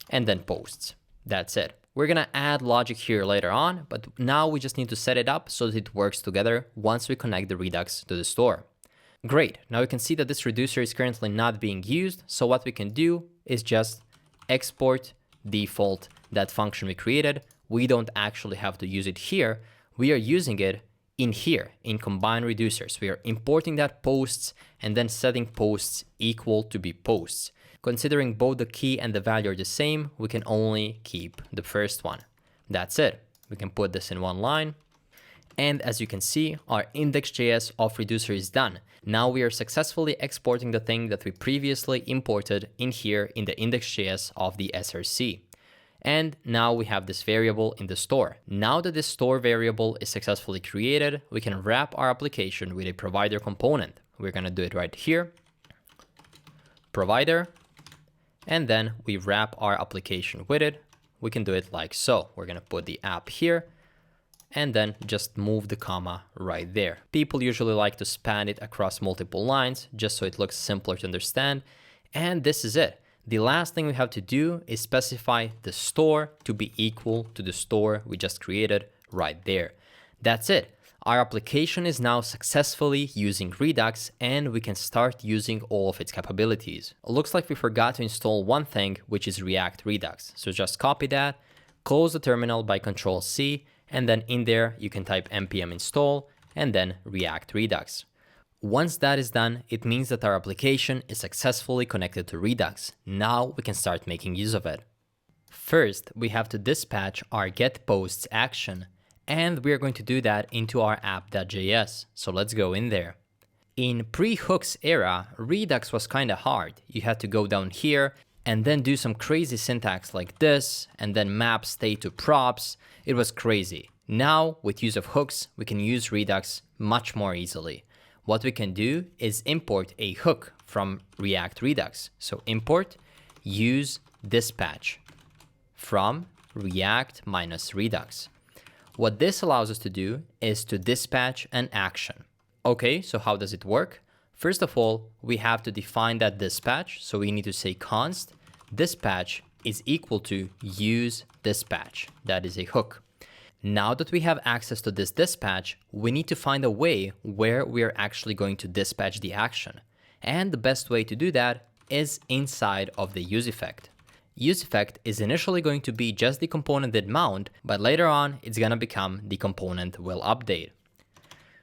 Speaker 1: and then posts. That's it. We're going to add logic here later on, but now we just need to set it up so that it works together once we connect the Redux to the store. Great. Now we can see that this reducer is currently not being used. So what we can do is just export default, that function we created. We don't actually have to use it here. We are using it in here in combine reducers. We are importing that posts and then setting posts equal to be posts. Considering both the key and the value are the same, we can only keep the first one. That's it. We can put this in one line. And as you can see, our index.js of reducer is done. Now we are successfully exporting the thing that we previously imported in here in the index.js of the SRC. And now we have this variable in the store. Now that this store variable is successfully created, we can wrap our application with a provider component. We're going to do it right here. Provider. And then we wrap our application with it. We can do it like so. We're going to put the app here and then just move the comma right there. People usually like to span it across multiple lines just so it looks simpler to understand. And this is it. The last thing we have to do is specify the store to be equal to the store we just created right there. That's it. Our application is now successfully using Redux and we can start using all of its capabilities. It looks like we forgot to install one thing, which is React Redux. So just copy that, close the terminal by Ctrl+C, and then in there you can type npm install and then React Redux. Once that is done, it means that our application is successfully connected to Redux. Now we can start making use of it. First, we have to dispatch our getPosts action. And we're going to do that into our app.js. So let's go in there. In pre-hooks era, Redux was kind of hard. You had to go down here and then do some crazy syntax like this and then map state to props. It was crazy. Now, with use of hooks, we can use Redux much more easily. What we can do is import a hook from React Redux. So import use dispatch from React-Redux. What this allows us to do is to dispatch an action. Okay, so how does it work? First of all, we have to define that dispatch. So we need to say const dispatch is equal to use dispatch. That is a hook. Now that we have access to this dispatch, we need to find a way where we are actually going to dispatch the action. And the best way to do that is inside of the useEffect. UseEffect is initially going to be just the component did mount, but later on it's gonna become the component will update.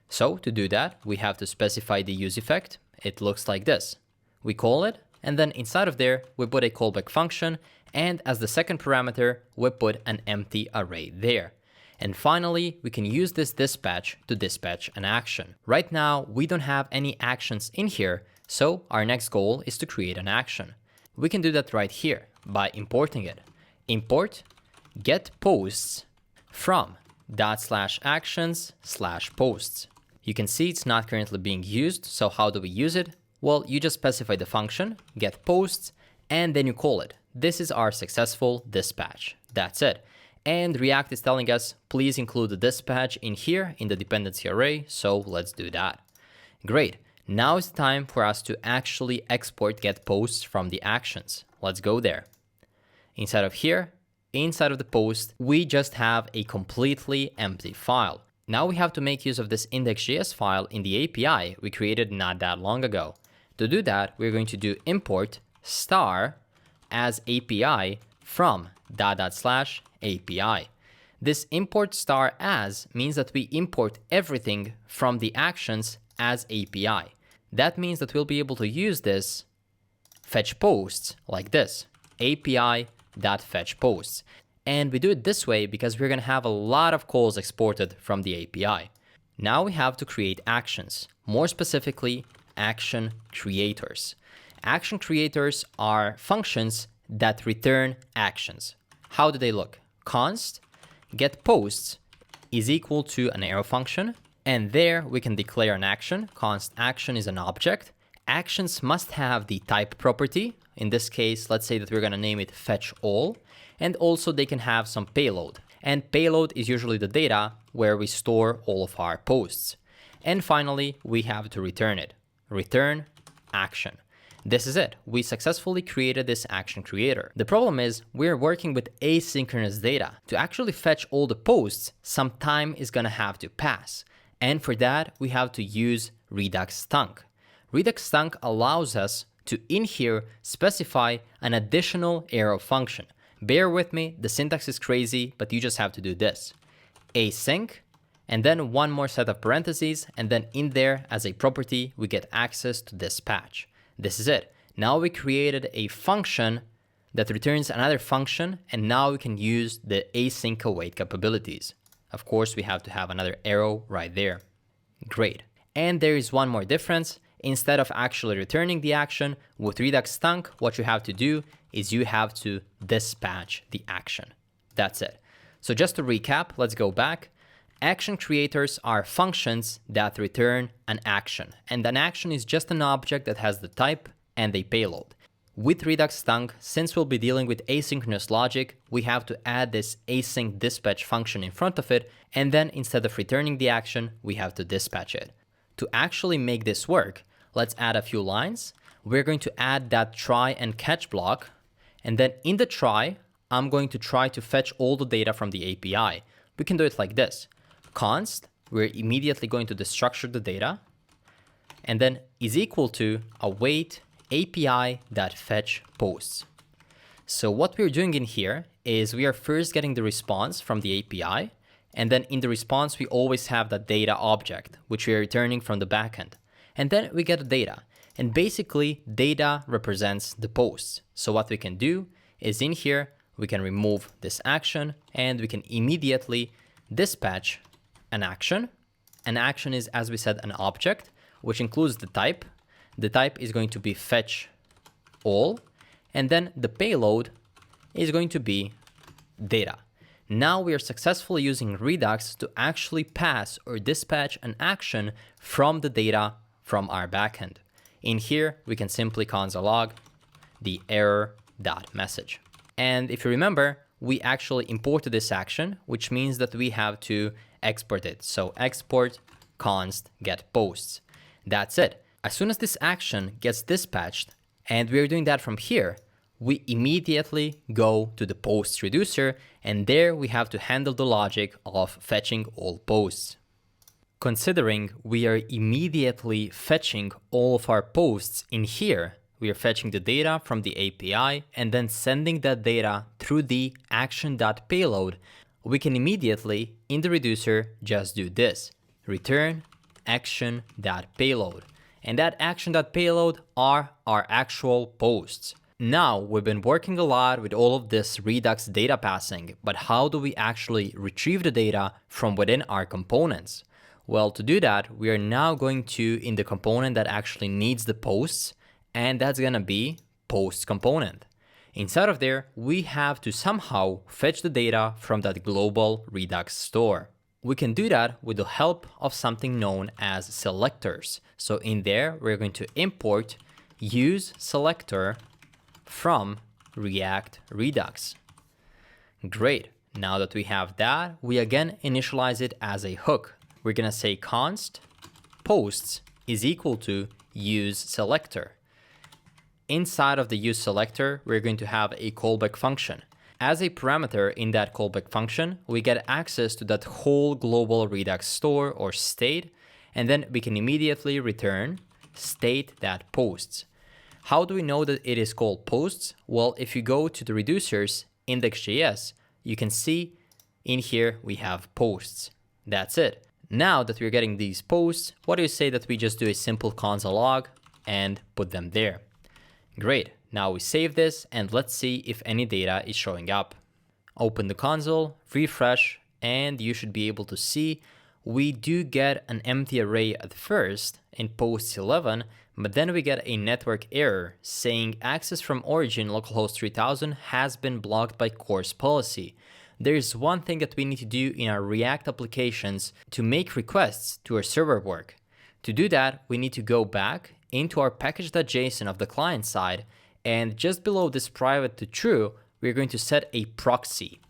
Speaker 1: So to do that, we have to specify the useEffect. It looks like this. We call it, and then inside of there, we put a callback function, and as the second parameter, we put an empty array there. And finally, we can use this dispatch to dispatch an action. Right now, we don't have any actions in here, so our next goal is to create an action. We can do that right here by importing it. Import get posts from /actions/posts. You can see it's not currently being used, so how do we use it? Well, you just specify the function, get posts, and then you call it. This is our successful dispatch. That's it. And React is telling us, please include the dispatch in here in the dependency array, so let's do that. Great. Now it's time for us to actually export get posts from the actions. Let's go there. Inside of here, inside of the post, we just have a completely empty file. Now we have to make use of this index.js file in the API we created not that long ago. To do that, we're going to do import star as API from /API. This import star as means that we import everything from the actions as API. That means that we'll be able to use this fetch posts like this, API.fetchPosts. And we do it this way because we're going to have a lot of calls exported from the API. Now we have to create actions, more specifically, action creators. Action creators are functions that return actions. How do they look? Const get posts is equal to an arrow function, and there we can declare an action. Const action is an object. Actions must have the type property. In this case, let's say that we're going to name it fetch all, and also they can have some payload. And payload is usually the data where we store all of our posts. And finally, we have to return it. Return action. This is it. We successfully created this action creator. The problem is we're working with asynchronous data. To actually fetch all the posts, some time is going to have to pass. And for that, we have to use Redux Stunk. Redux Stunk allows us to in here specify an additional arrow function. Bear with me, the syntax is crazy, but you just have to do this. Async, and then one more set of parentheses, and then in there as a property, we get access to dispatch. This is it. Now we created a function that returns another function, and now we can use the async await capabilities. Of course, we have to have another arrow right there. Great. And there is one more difference. Instead of actually returning the action with Redux Stunk, what you have to do is you have to dispatch the action. That's it. So just to recap, let's go back. Action creators are functions that return an action, and an action is just an object that has the type and a payload. With Redux Stunk, since we'll be dealing with asynchronous logic, we have to add this async dispatch function in front of it, and then instead of returning the action, we have to dispatch it. To actually make this work, let's add a few lines. We're going to add that try and catch block, and then in the try, I'm going to try to fetch all the data from the API. We can do it like this. Const, we're immediately going to destructure the data, and then is equal to await API.fetchPosts. So what we're doing in here is we are first getting the response from the API, and then in the response, we always have that data object, which we are returning from the backend. And then we get the data, and basically data represents the posts. So what we can do is in here, we can remove this action, and we can immediately dispatch an action. An action is, as we said, an object, which includes the type. The type is going to be fetch all, and then the payload is going to be data. Now we are successfully using Redux to actually pass or dispatch an action from the data from our backend. In here, we can simply console log the error.message. And if you remember, we actually imported this action, which means that we have to export it. So export const get posts. That's it. As soon as this action gets dispatched, and we're doing that from here, we immediately go to the posts reducer, and there we have to handle the logic of fetching all posts. Considering we are immediately fetching all of our posts in here, we are fetching the data from the API and then sending that data through the action.payload, we can immediately, in the reducer, just do this. Return action.payload. And that action.payload are our actual posts. Now, we've been working a lot with all of this Redux data passing, but how do we actually retrieve the data from within our components? Well, to do that, we are now going to in the component that actually needs the posts, and that's gonna be posts component. Inside of there, we have to somehow fetch the data from that global Redux store. We can do that with the help of something known as selectors. So in there, we're going to import use selector from React Redux. Great. Now that we have that, we again initialize it as a hook. We're gonna say const posts is equal to use selector. Inside of the use selector, we're going to have a callback function. As a parameter in that callback function, we get access to that whole global Redux store or state, and then we can immediately return state.posts. How do we know that it is called posts? Well, if you go to the reducers index.js, you can see in here we have posts. That's it. Now that we're getting these posts, what do you say that we just do a simple console log and put them there? Great. Now we save this and let's see if any data is showing up. Open the console, refresh, and you should be able to see we do get an empty array at first in posts 11, but then we get a network error saying access from origin localhost 3000 has been blocked by course policy. There's one thing that we need to do in our React applications to make requests to our server work. To do that, we need to go back into our package.json of the client side, and just below this private to true, we're going to set a proxy.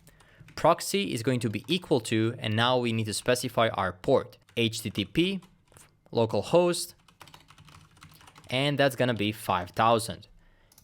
Speaker 1: Proxy is going to be equal to, and now we need to specify our port, HTTP, localhost, and that's gonna be 5000.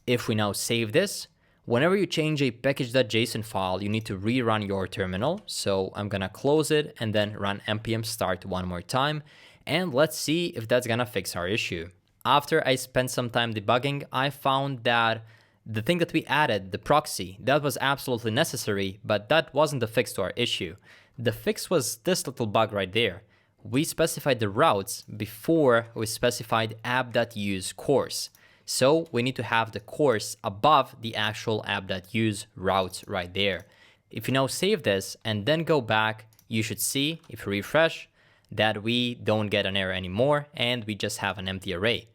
Speaker 1: If we now save this, whenever you change a package.json file, you need to rerun your terminal. So I'm gonna close it and then run npm start one more time. And let's see if that's gonna fix our issue. After I spent some time debugging, I found that the thing that we added, the proxy, that was absolutely necessary, but that wasn't the fix to our issue. The fix was this little bug right there. We specified the routes before we specified app.use course. So we need to have the course above the actual app.use routes right there. If you now save this and then go back, you should see, if you refresh, that we don't get an error anymore and we just have an empty array.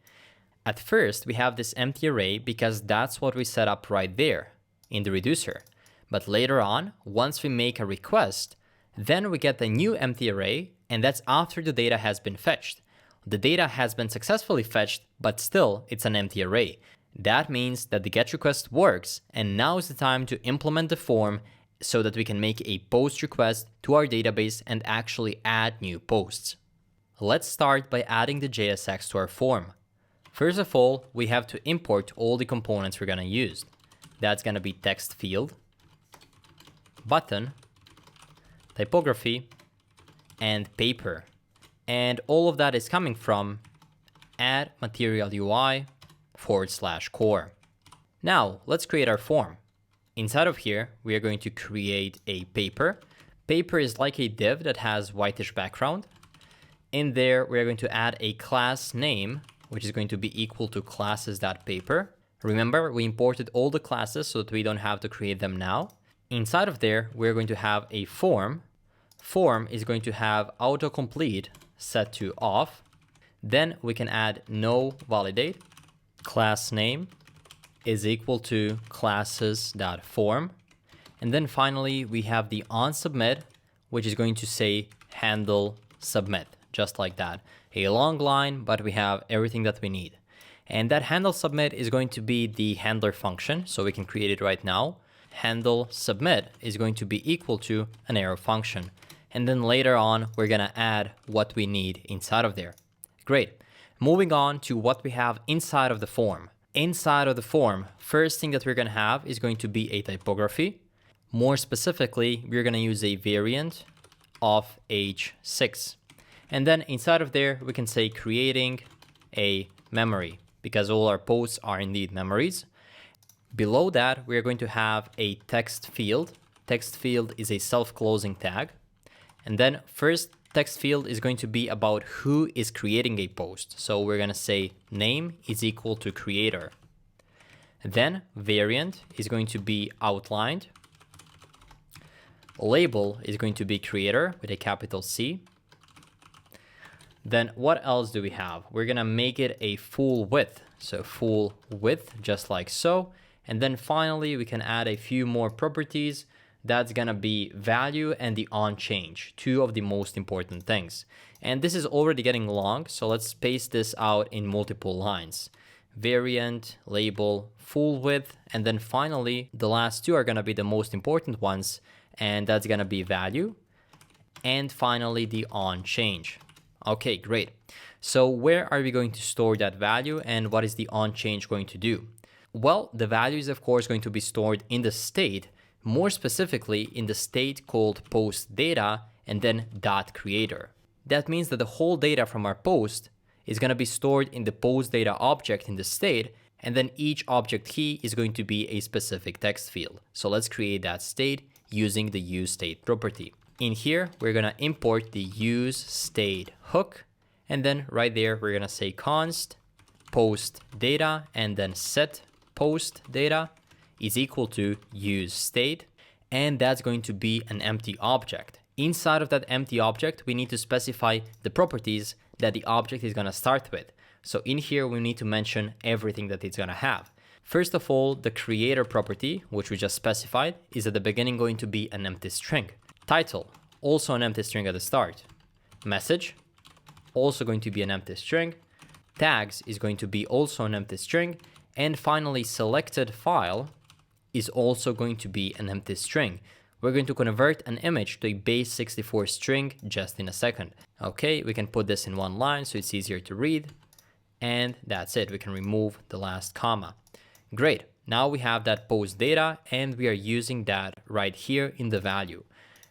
Speaker 1: At first, we have this empty array because that's what we set up right there in the reducer. But later on, once we make a request, then we get a new empty array, and that's after the data has been fetched. The data has been successfully fetched, but still it's an empty array. That means that the GET request works, and now is the time to implement the form so that we can make a post request to our database and actually add new posts. Let's start by adding the JSX to our form. First of all, we have to import all the components we're gonna use. That's gonna be text field, button, typography, and paper. And all of that is coming from add material UI /core. Now let's create our form. Inside of here, we are going to create a paper. Paper is like a div that has whitish background. In there, we are going to add a class name, which is going to be equal to classes.paper. Remember, we imported all the classes so that we don't have to create them now. Inside of there, we're going to have a form. Form is going to have autocomplete set to off. Then we can add no validate. Class name is equal to classes.form. And then finally, we have the onSubmit, which is going to say handle submit, just like that. A long line, but we have everything that we need. And that handle submit is going to be the handler function, so we can create it right now. Handle submit is going to be equal to an arrow function. And then later on, we're gonna add what we need inside of there. Great. Moving on to what we have inside of the form. Inside of the form, first thing that we're gonna have is going to be a typography. More specifically, we're gonna use a variant of h6. And then inside of there, we can say creating a memory, because all our posts are indeed memories. Below that, we are going to have a text field. Text field is a self-closing tag. And then first text field is going to be about who is creating a post. So we're going to say name is equal to creator. Then variant is going to be outlined. Label is going to be creator with a capital C. Then what else do we have? We're going to make it a full width. So full width, just like so. And then finally, we can add a few more properties. That's going to be value and the onChange, two of the most important things. And this is already getting long, so let's space this out in multiple lines. Variant, label, full width, and then finally, the last two are going to be the most important ones, and that's going to be value, and finally the onChange. Okay, great. So where are we going to store that value, and what is the onChange going to do? Well, the value is of course going to be stored in the state, more specifically in the state called post data and then .creator. That means that the whole data from our post is going to be stored in the post data object in the state, and then each object key is going to be a specific text field. So let's create that state using the useState property. In here, we're going to import the useState hook, and then right there, we're going to say const post data and then set post data is equal to useState, and that's going to be an empty object. Inside of that empty object, we need to specify the properties that the object is going to start with. So in here, we need to mention everything that it's going to have. First of all, the creator property, which we just specified, is at the beginning going to be an empty string. Title, also an empty string at the start. Message, also going to be an empty string. Tags is going to be also an empty string. And finally, selected file is also going to be an empty string. We're going to convert an image to a base 64 string just in a second. Okay, we can put this in one line so it's easier to read. And that's it. We can remove the last comma. Great. Now we have that post data and we are using that right here in the value.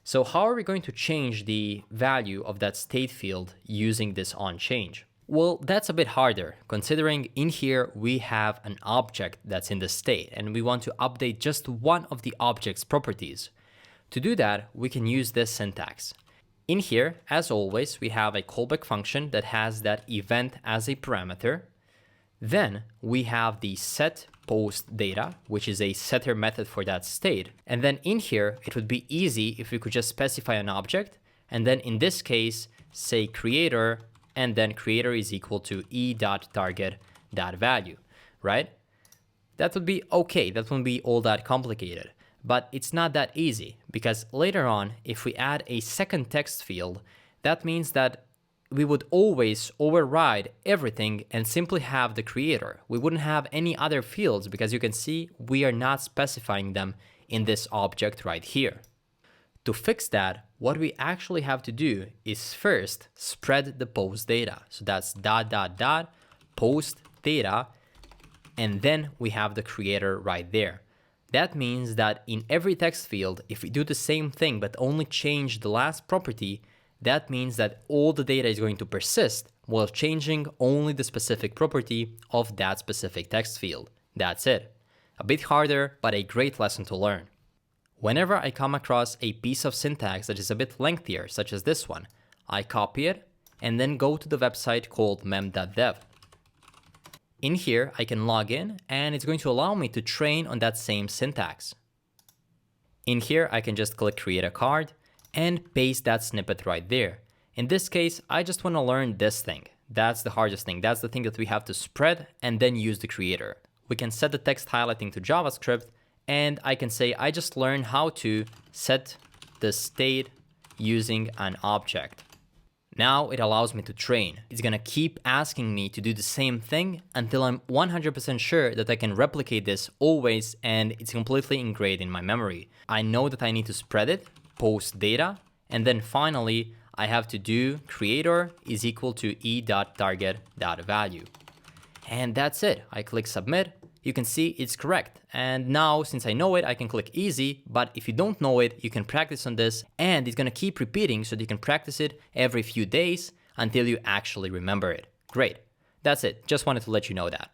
Speaker 1: So how are we going to change the value of that state field using this onChange? Well, that's a bit harder, considering in here we have an object that's in the state and we want to update just one of the object's properties. To do that, we can use this syntax. In here, as always, we have a callback function that has that event as a parameter. Then we have the set post data, which is a setter method for that state. And then in here, it would be easy if we could just specify an object. And then in this case, say creator, and then creator is equal to e.target.value, right? That would be okay. That wouldn't be all that complicated. But it's not that easy, because later on, if we add a second text field, that means that we would always override everything and simply have the creator. We wouldn't have any other fields because you can see we are not specifying them in this object right here. To fix that, what we actually have to do is first spread the post data. So that's ... post data, and then we have the creator right there. That means that in every text field, if we do the same thing but only change the last property, that means that all the data is going to persist while changing only the specific property of that specific text field. That's it. A bit harder, but a great lesson to learn. Whenever I come across a piece of syntax that is a bit lengthier, such as this one, I copy it and then go to the website called mem.dev. In here, I can log in and it's going to allow me to train on that same syntax. In here, I can just click create a card and paste that snippet right there. In this case, I just want to learn this thing. That's the hardest thing. That's the thing that we have to spread and then use the creator. We can set the text highlighting to JavaScript, and I can say I just learned how to set the state using an object. Now it allows me to train. It's gonna keep asking me to do the same thing until I'm 100% sure that I can replicate this always and it's completely ingrained in my memory. I know that I need to spread it, post data, and then finally I have to do creator is equal to e.target.value. And that's it. I click submit. You can see it's correct. And now, since I know it, I can click easy, but if you don't know it, you can practice on this and it's gonna keep repeating so that you can practice it every few days until you actually remember it. Great. That's it. Just wanted to let you know that.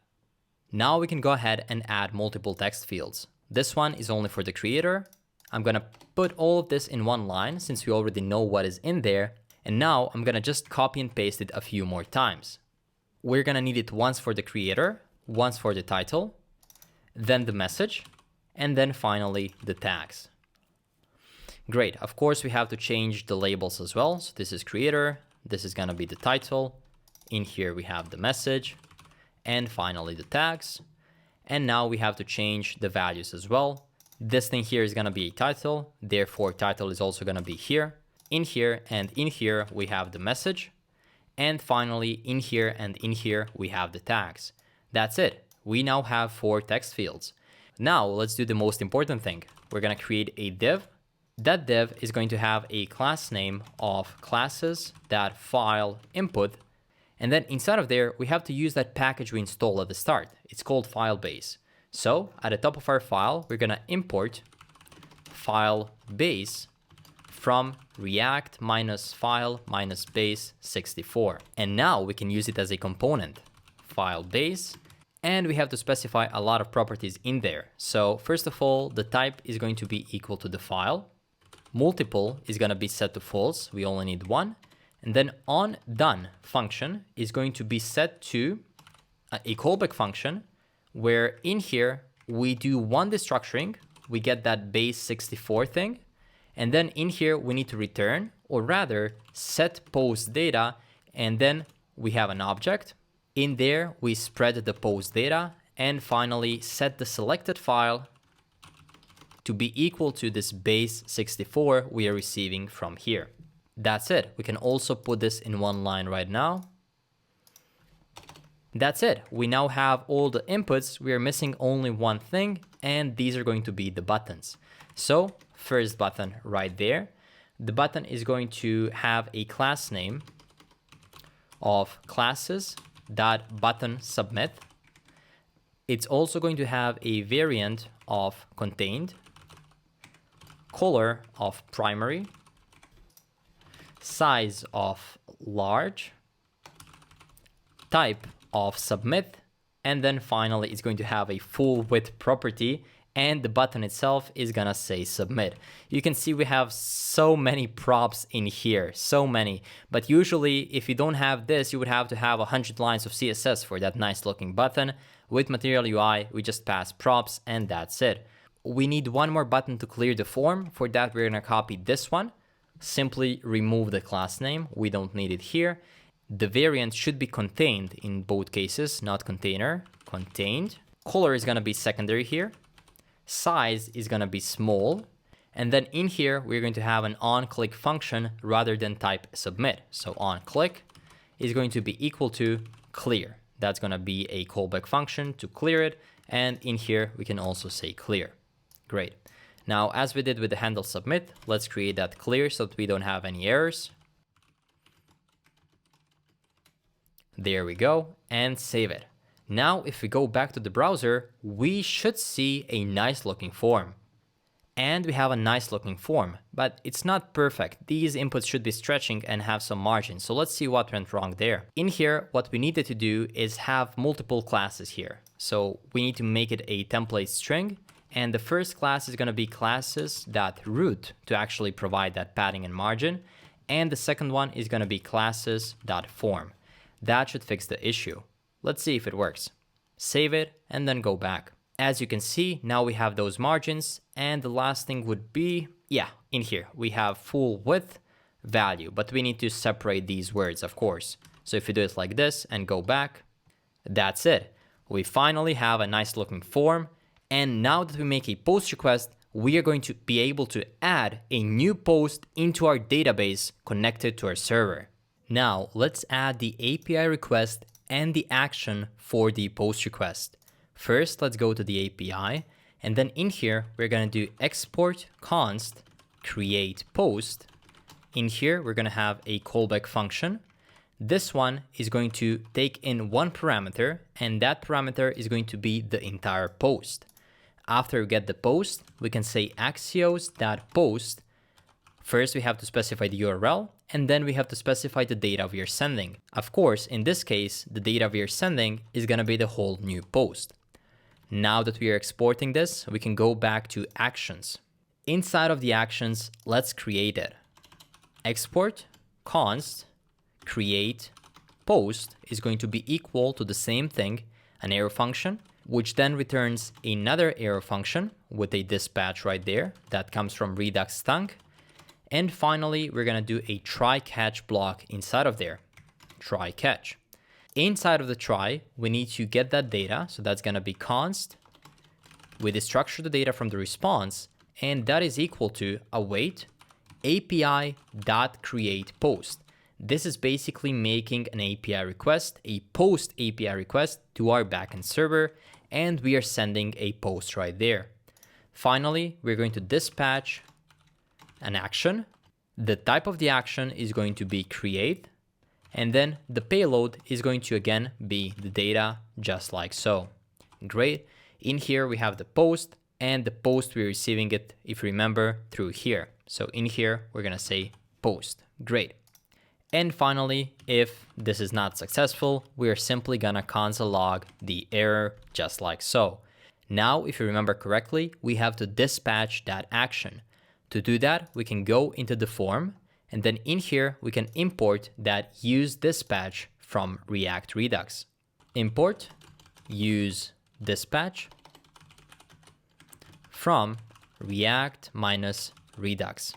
Speaker 1: Now we can go ahead and add multiple text fields. This one is only for the creator. I'm gonna put all of this in one line since we already know what is in there. And now I'm gonna just copy and paste it a few more times. We're gonna need it once for the creator, once for the title, then the message, and then finally the tags. Great. Of course, we have to change the labels as well. So this is creator, this is gonna be the title. In here we have the message, and finally the tags. And now we have to change the values as well. This thing here is gonna be a title, therefore title is also gonna be here. In here and in here we have the message. And finally in here and in here we have the tags. That's it. We now have 4 text fields. Now let's do the most important thing. We're gonna create a div. That div is going to have a class name of classes.fileInput. And then inside of there, we have to use that package we installed at the start. It's called FileBase. So at the top of our file, we're gonna import FileBase from react-file-base64. And now we can use it as a component, FileBase. And we have to specify a lot of properties in there. So first of all, the type is going to be equal to the file. Multiple is gonna be set to false. We only need 1. And then onDone function is going to be set to a callback function where in here we do one destructuring, we get that base 64 thing, and then in here we need to return, or rather set post data, and then we have an object. In there we spread the post data, and finally set the selected file to be equal to this base 64 we are receiving from here. That's it. We can also put this in one line right now. That's it. We now have all the inputs. We are missing only one thing, and these are going to be the buttons. So first button right there. The button is going to have a class name of classes.buttonSubmit. It's also going to have a variant of contained, color of primary, size of large, type of submit, and then finally it's going to have a full width property, and the button itself is gonna say submit. You can see we have so many props in here, so many, but usually if you don't have this, you would have to have 100 lines of CSS for that nice looking button. With Material UI, we just pass props and that's it. We need one more button to clear the form. For that, we're gonna copy this one. Simply remove the class name. We don't need it here. The variant should be contained in both cases, not container, contained. Color is gonna be secondary here. Size is gonna be small. And then in here, we're going to have an onClick function rather than type submit. So onClick is going to be equal to clear. That's gonna be a callback function to clear it. And in here, we can also say clear. Great. Now, as we did with the handle submit, let's create that clear so that we don't have any errors. There we go, and save it. Now, if we go back to the browser, we should see a nice looking form. And we have a nice looking form, but it's not perfect. These inputs should be stretching and have some margin. So let's see what went wrong there. In here, what we needed to do is have multiple classes here. So we need to make it a template string. And the first class is going to be classes.root to actually provide that padding and margin. And the second one is going to be classes.form. That should fix the issue. Let's see if it works. Save it and then go back. As you can see, now we have those margins. And the last thing would be, in here we have full width value, but we need to separate these words, of course. So if you do it like this and go back, that's it. We finally have a nice looking form. And now that we make a post request, we are going to be able to add a new post into our database connected to our server. Now let's add the API request and the action for the post request. First, let's go to the API, and then in here, we're gonna do export const create post. In here, we're gonna have a callback function. This one is going to take in one parameter, and that parameter is going to be the entire post. After we get the post, we can say axios.post. First, we have to specify the URL, and then we have to specify the data we are sending. Of course, in this case, the data we are sending is gonna be the whole new post. Now that we are exporting this, we can go back to actions. Inside of the actions, let's create it. Export const create post is going to be equal to the same thing, an arrow function, which then returns another arrow function with a dispatch right there that comes from Redux Stunk. And finally, we're gonna do a try catch block inside of there. Try catch. Inside of the try, we need to get that data. So that's gonna be const. We destructure the data from the response, and that is equal to await API.createPost. This is basically making an API request, a post API request to our backend server, and we are sending a post right there. Finally, we're going to dispatch an action. The type of the action is going to be create, and then the payload is going to again be the data, just like so. Great. In here we have the post, and the post we're receiving it, if you remember, through here. So in here we're gonna say post. Great. And finally, if this is not successful, we are simply gonna console log the error, just like so. Now, if you remember correctly, we have to dispatch that action. To do that, we can go into the form, and then in here, we can import that use dispatch from React Redux. Import use dispatch from React-Redux,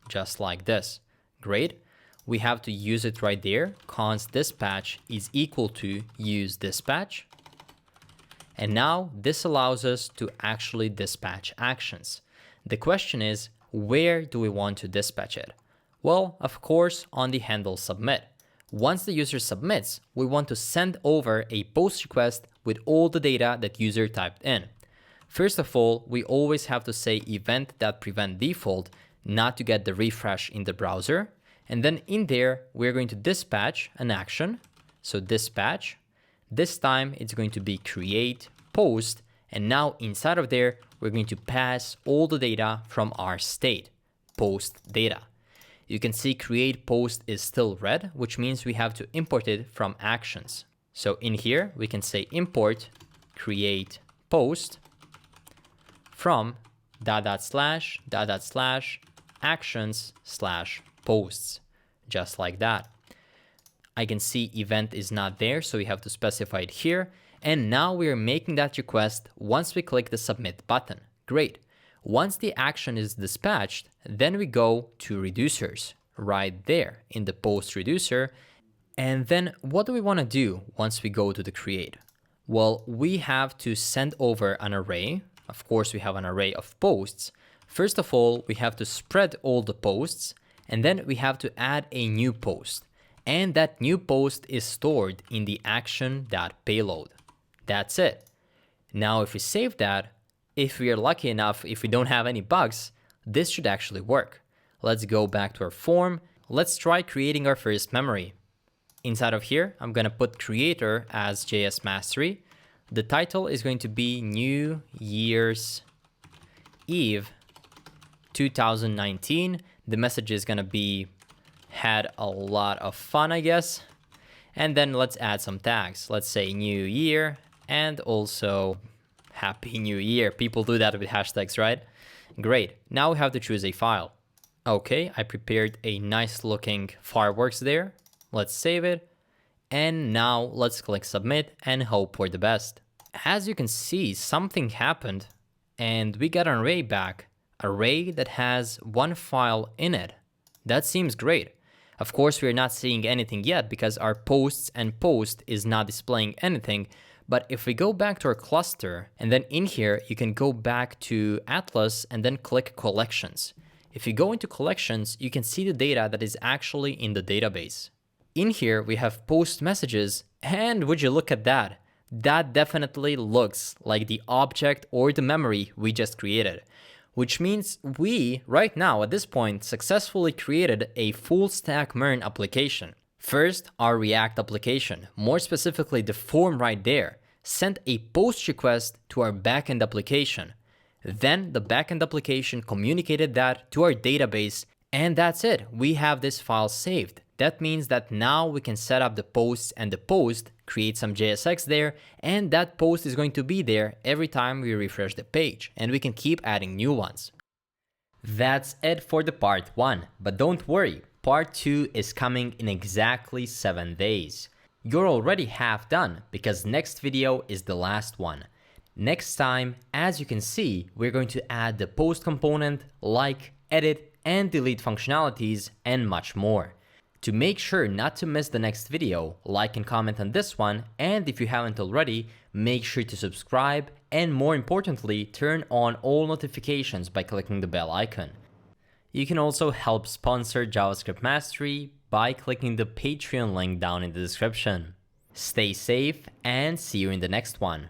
Speaker 1: just like this. Great. We have to use it right there. Const dispatch is equal to use dispatch. And now this allows us to actually dispatch actions. The question is, where do we want to dispatch it? Well, of course, on the handle submit. Once the user submits, we want to send over a post request with all the data that user typed in. First of all, we always have to say event.prevent-default, not to get the refresh in the browser. And then in there, we're going to dispatch an action. So dispatch, this time it's going to be create post. And now inside of there, we're going to pass all the data from our state, post data. You can see create post is still red, which means we have to import it from actions. So in here, we can say import create post from /actions/posts, just like that. I can see event is not there, so we have to specify it here. And now we are making that request once we click the submit button. Great. Once the action is dispatched, then we go to reducers right there in the post reducer. And then what do we want to do once we go to the create? Well, we have to send over an array. Of course, we have an array of posts. First of all, we have to spread all the posts, and then we have to add a new post. And that new post is stored in the action.payload. That's it. Now, if we save that, if we are lucky enough, if we don't have any bugs, this should actually work. Let's go back to our form. Let's try creating our first memory. Inside of here, I'm going to put creator as JS Mastery. The title is going to be New Year's Eve 2019. The message is going to be had a lot of fun, I guess. And then let's add some tags. Let's say New Year and also Happy New Year. People do that with hashtags, right? Great. Now we have to choose a file. Okay, I prepared a nice looking fireworks there. Let's save it. And now let's click submit and hope for the best. As you can see, something happened and we got an array back. Array that has one file in it. That seems great. Of course, we're not seeing anything yet because our posts and post is not displaying anything. But if we go back to our cluster and then in here, you can go back to Atlas and then click collections. If you go into collections, you can see the data that is actually in the database. In here, we have post messages, and would you look at that? That definitely looks like the object or the memory we just created, which means we, right now at this point, successfully created a full stack MERN application. First, our React application, more specifically the form right there, sent a post request to our backend application. Then the backend application communicated that to our database, And that's it. We have this file saved. That means that now we can set up the posts and the post, create some JSX there, and that post is going to be there every time we refresh the page, and we can keep adding new ones. That's it for the part 1, but don't worry, part 2 is coming in exactly 7 days. You're already half done because next video is the last one. Next time, as you can see, we're going to add the post component, like, edit, and delete functionalities, and much more. To make sure not to miss the next video, like and comment on this one, and if you haven't already, make sure to subscribe, and more importantly, turn on all notifications by clicking the bell icon. You can also help sponsor JavaScript Mastery by clicking the Patreon link down in the description. Stay safe and see you in the next one.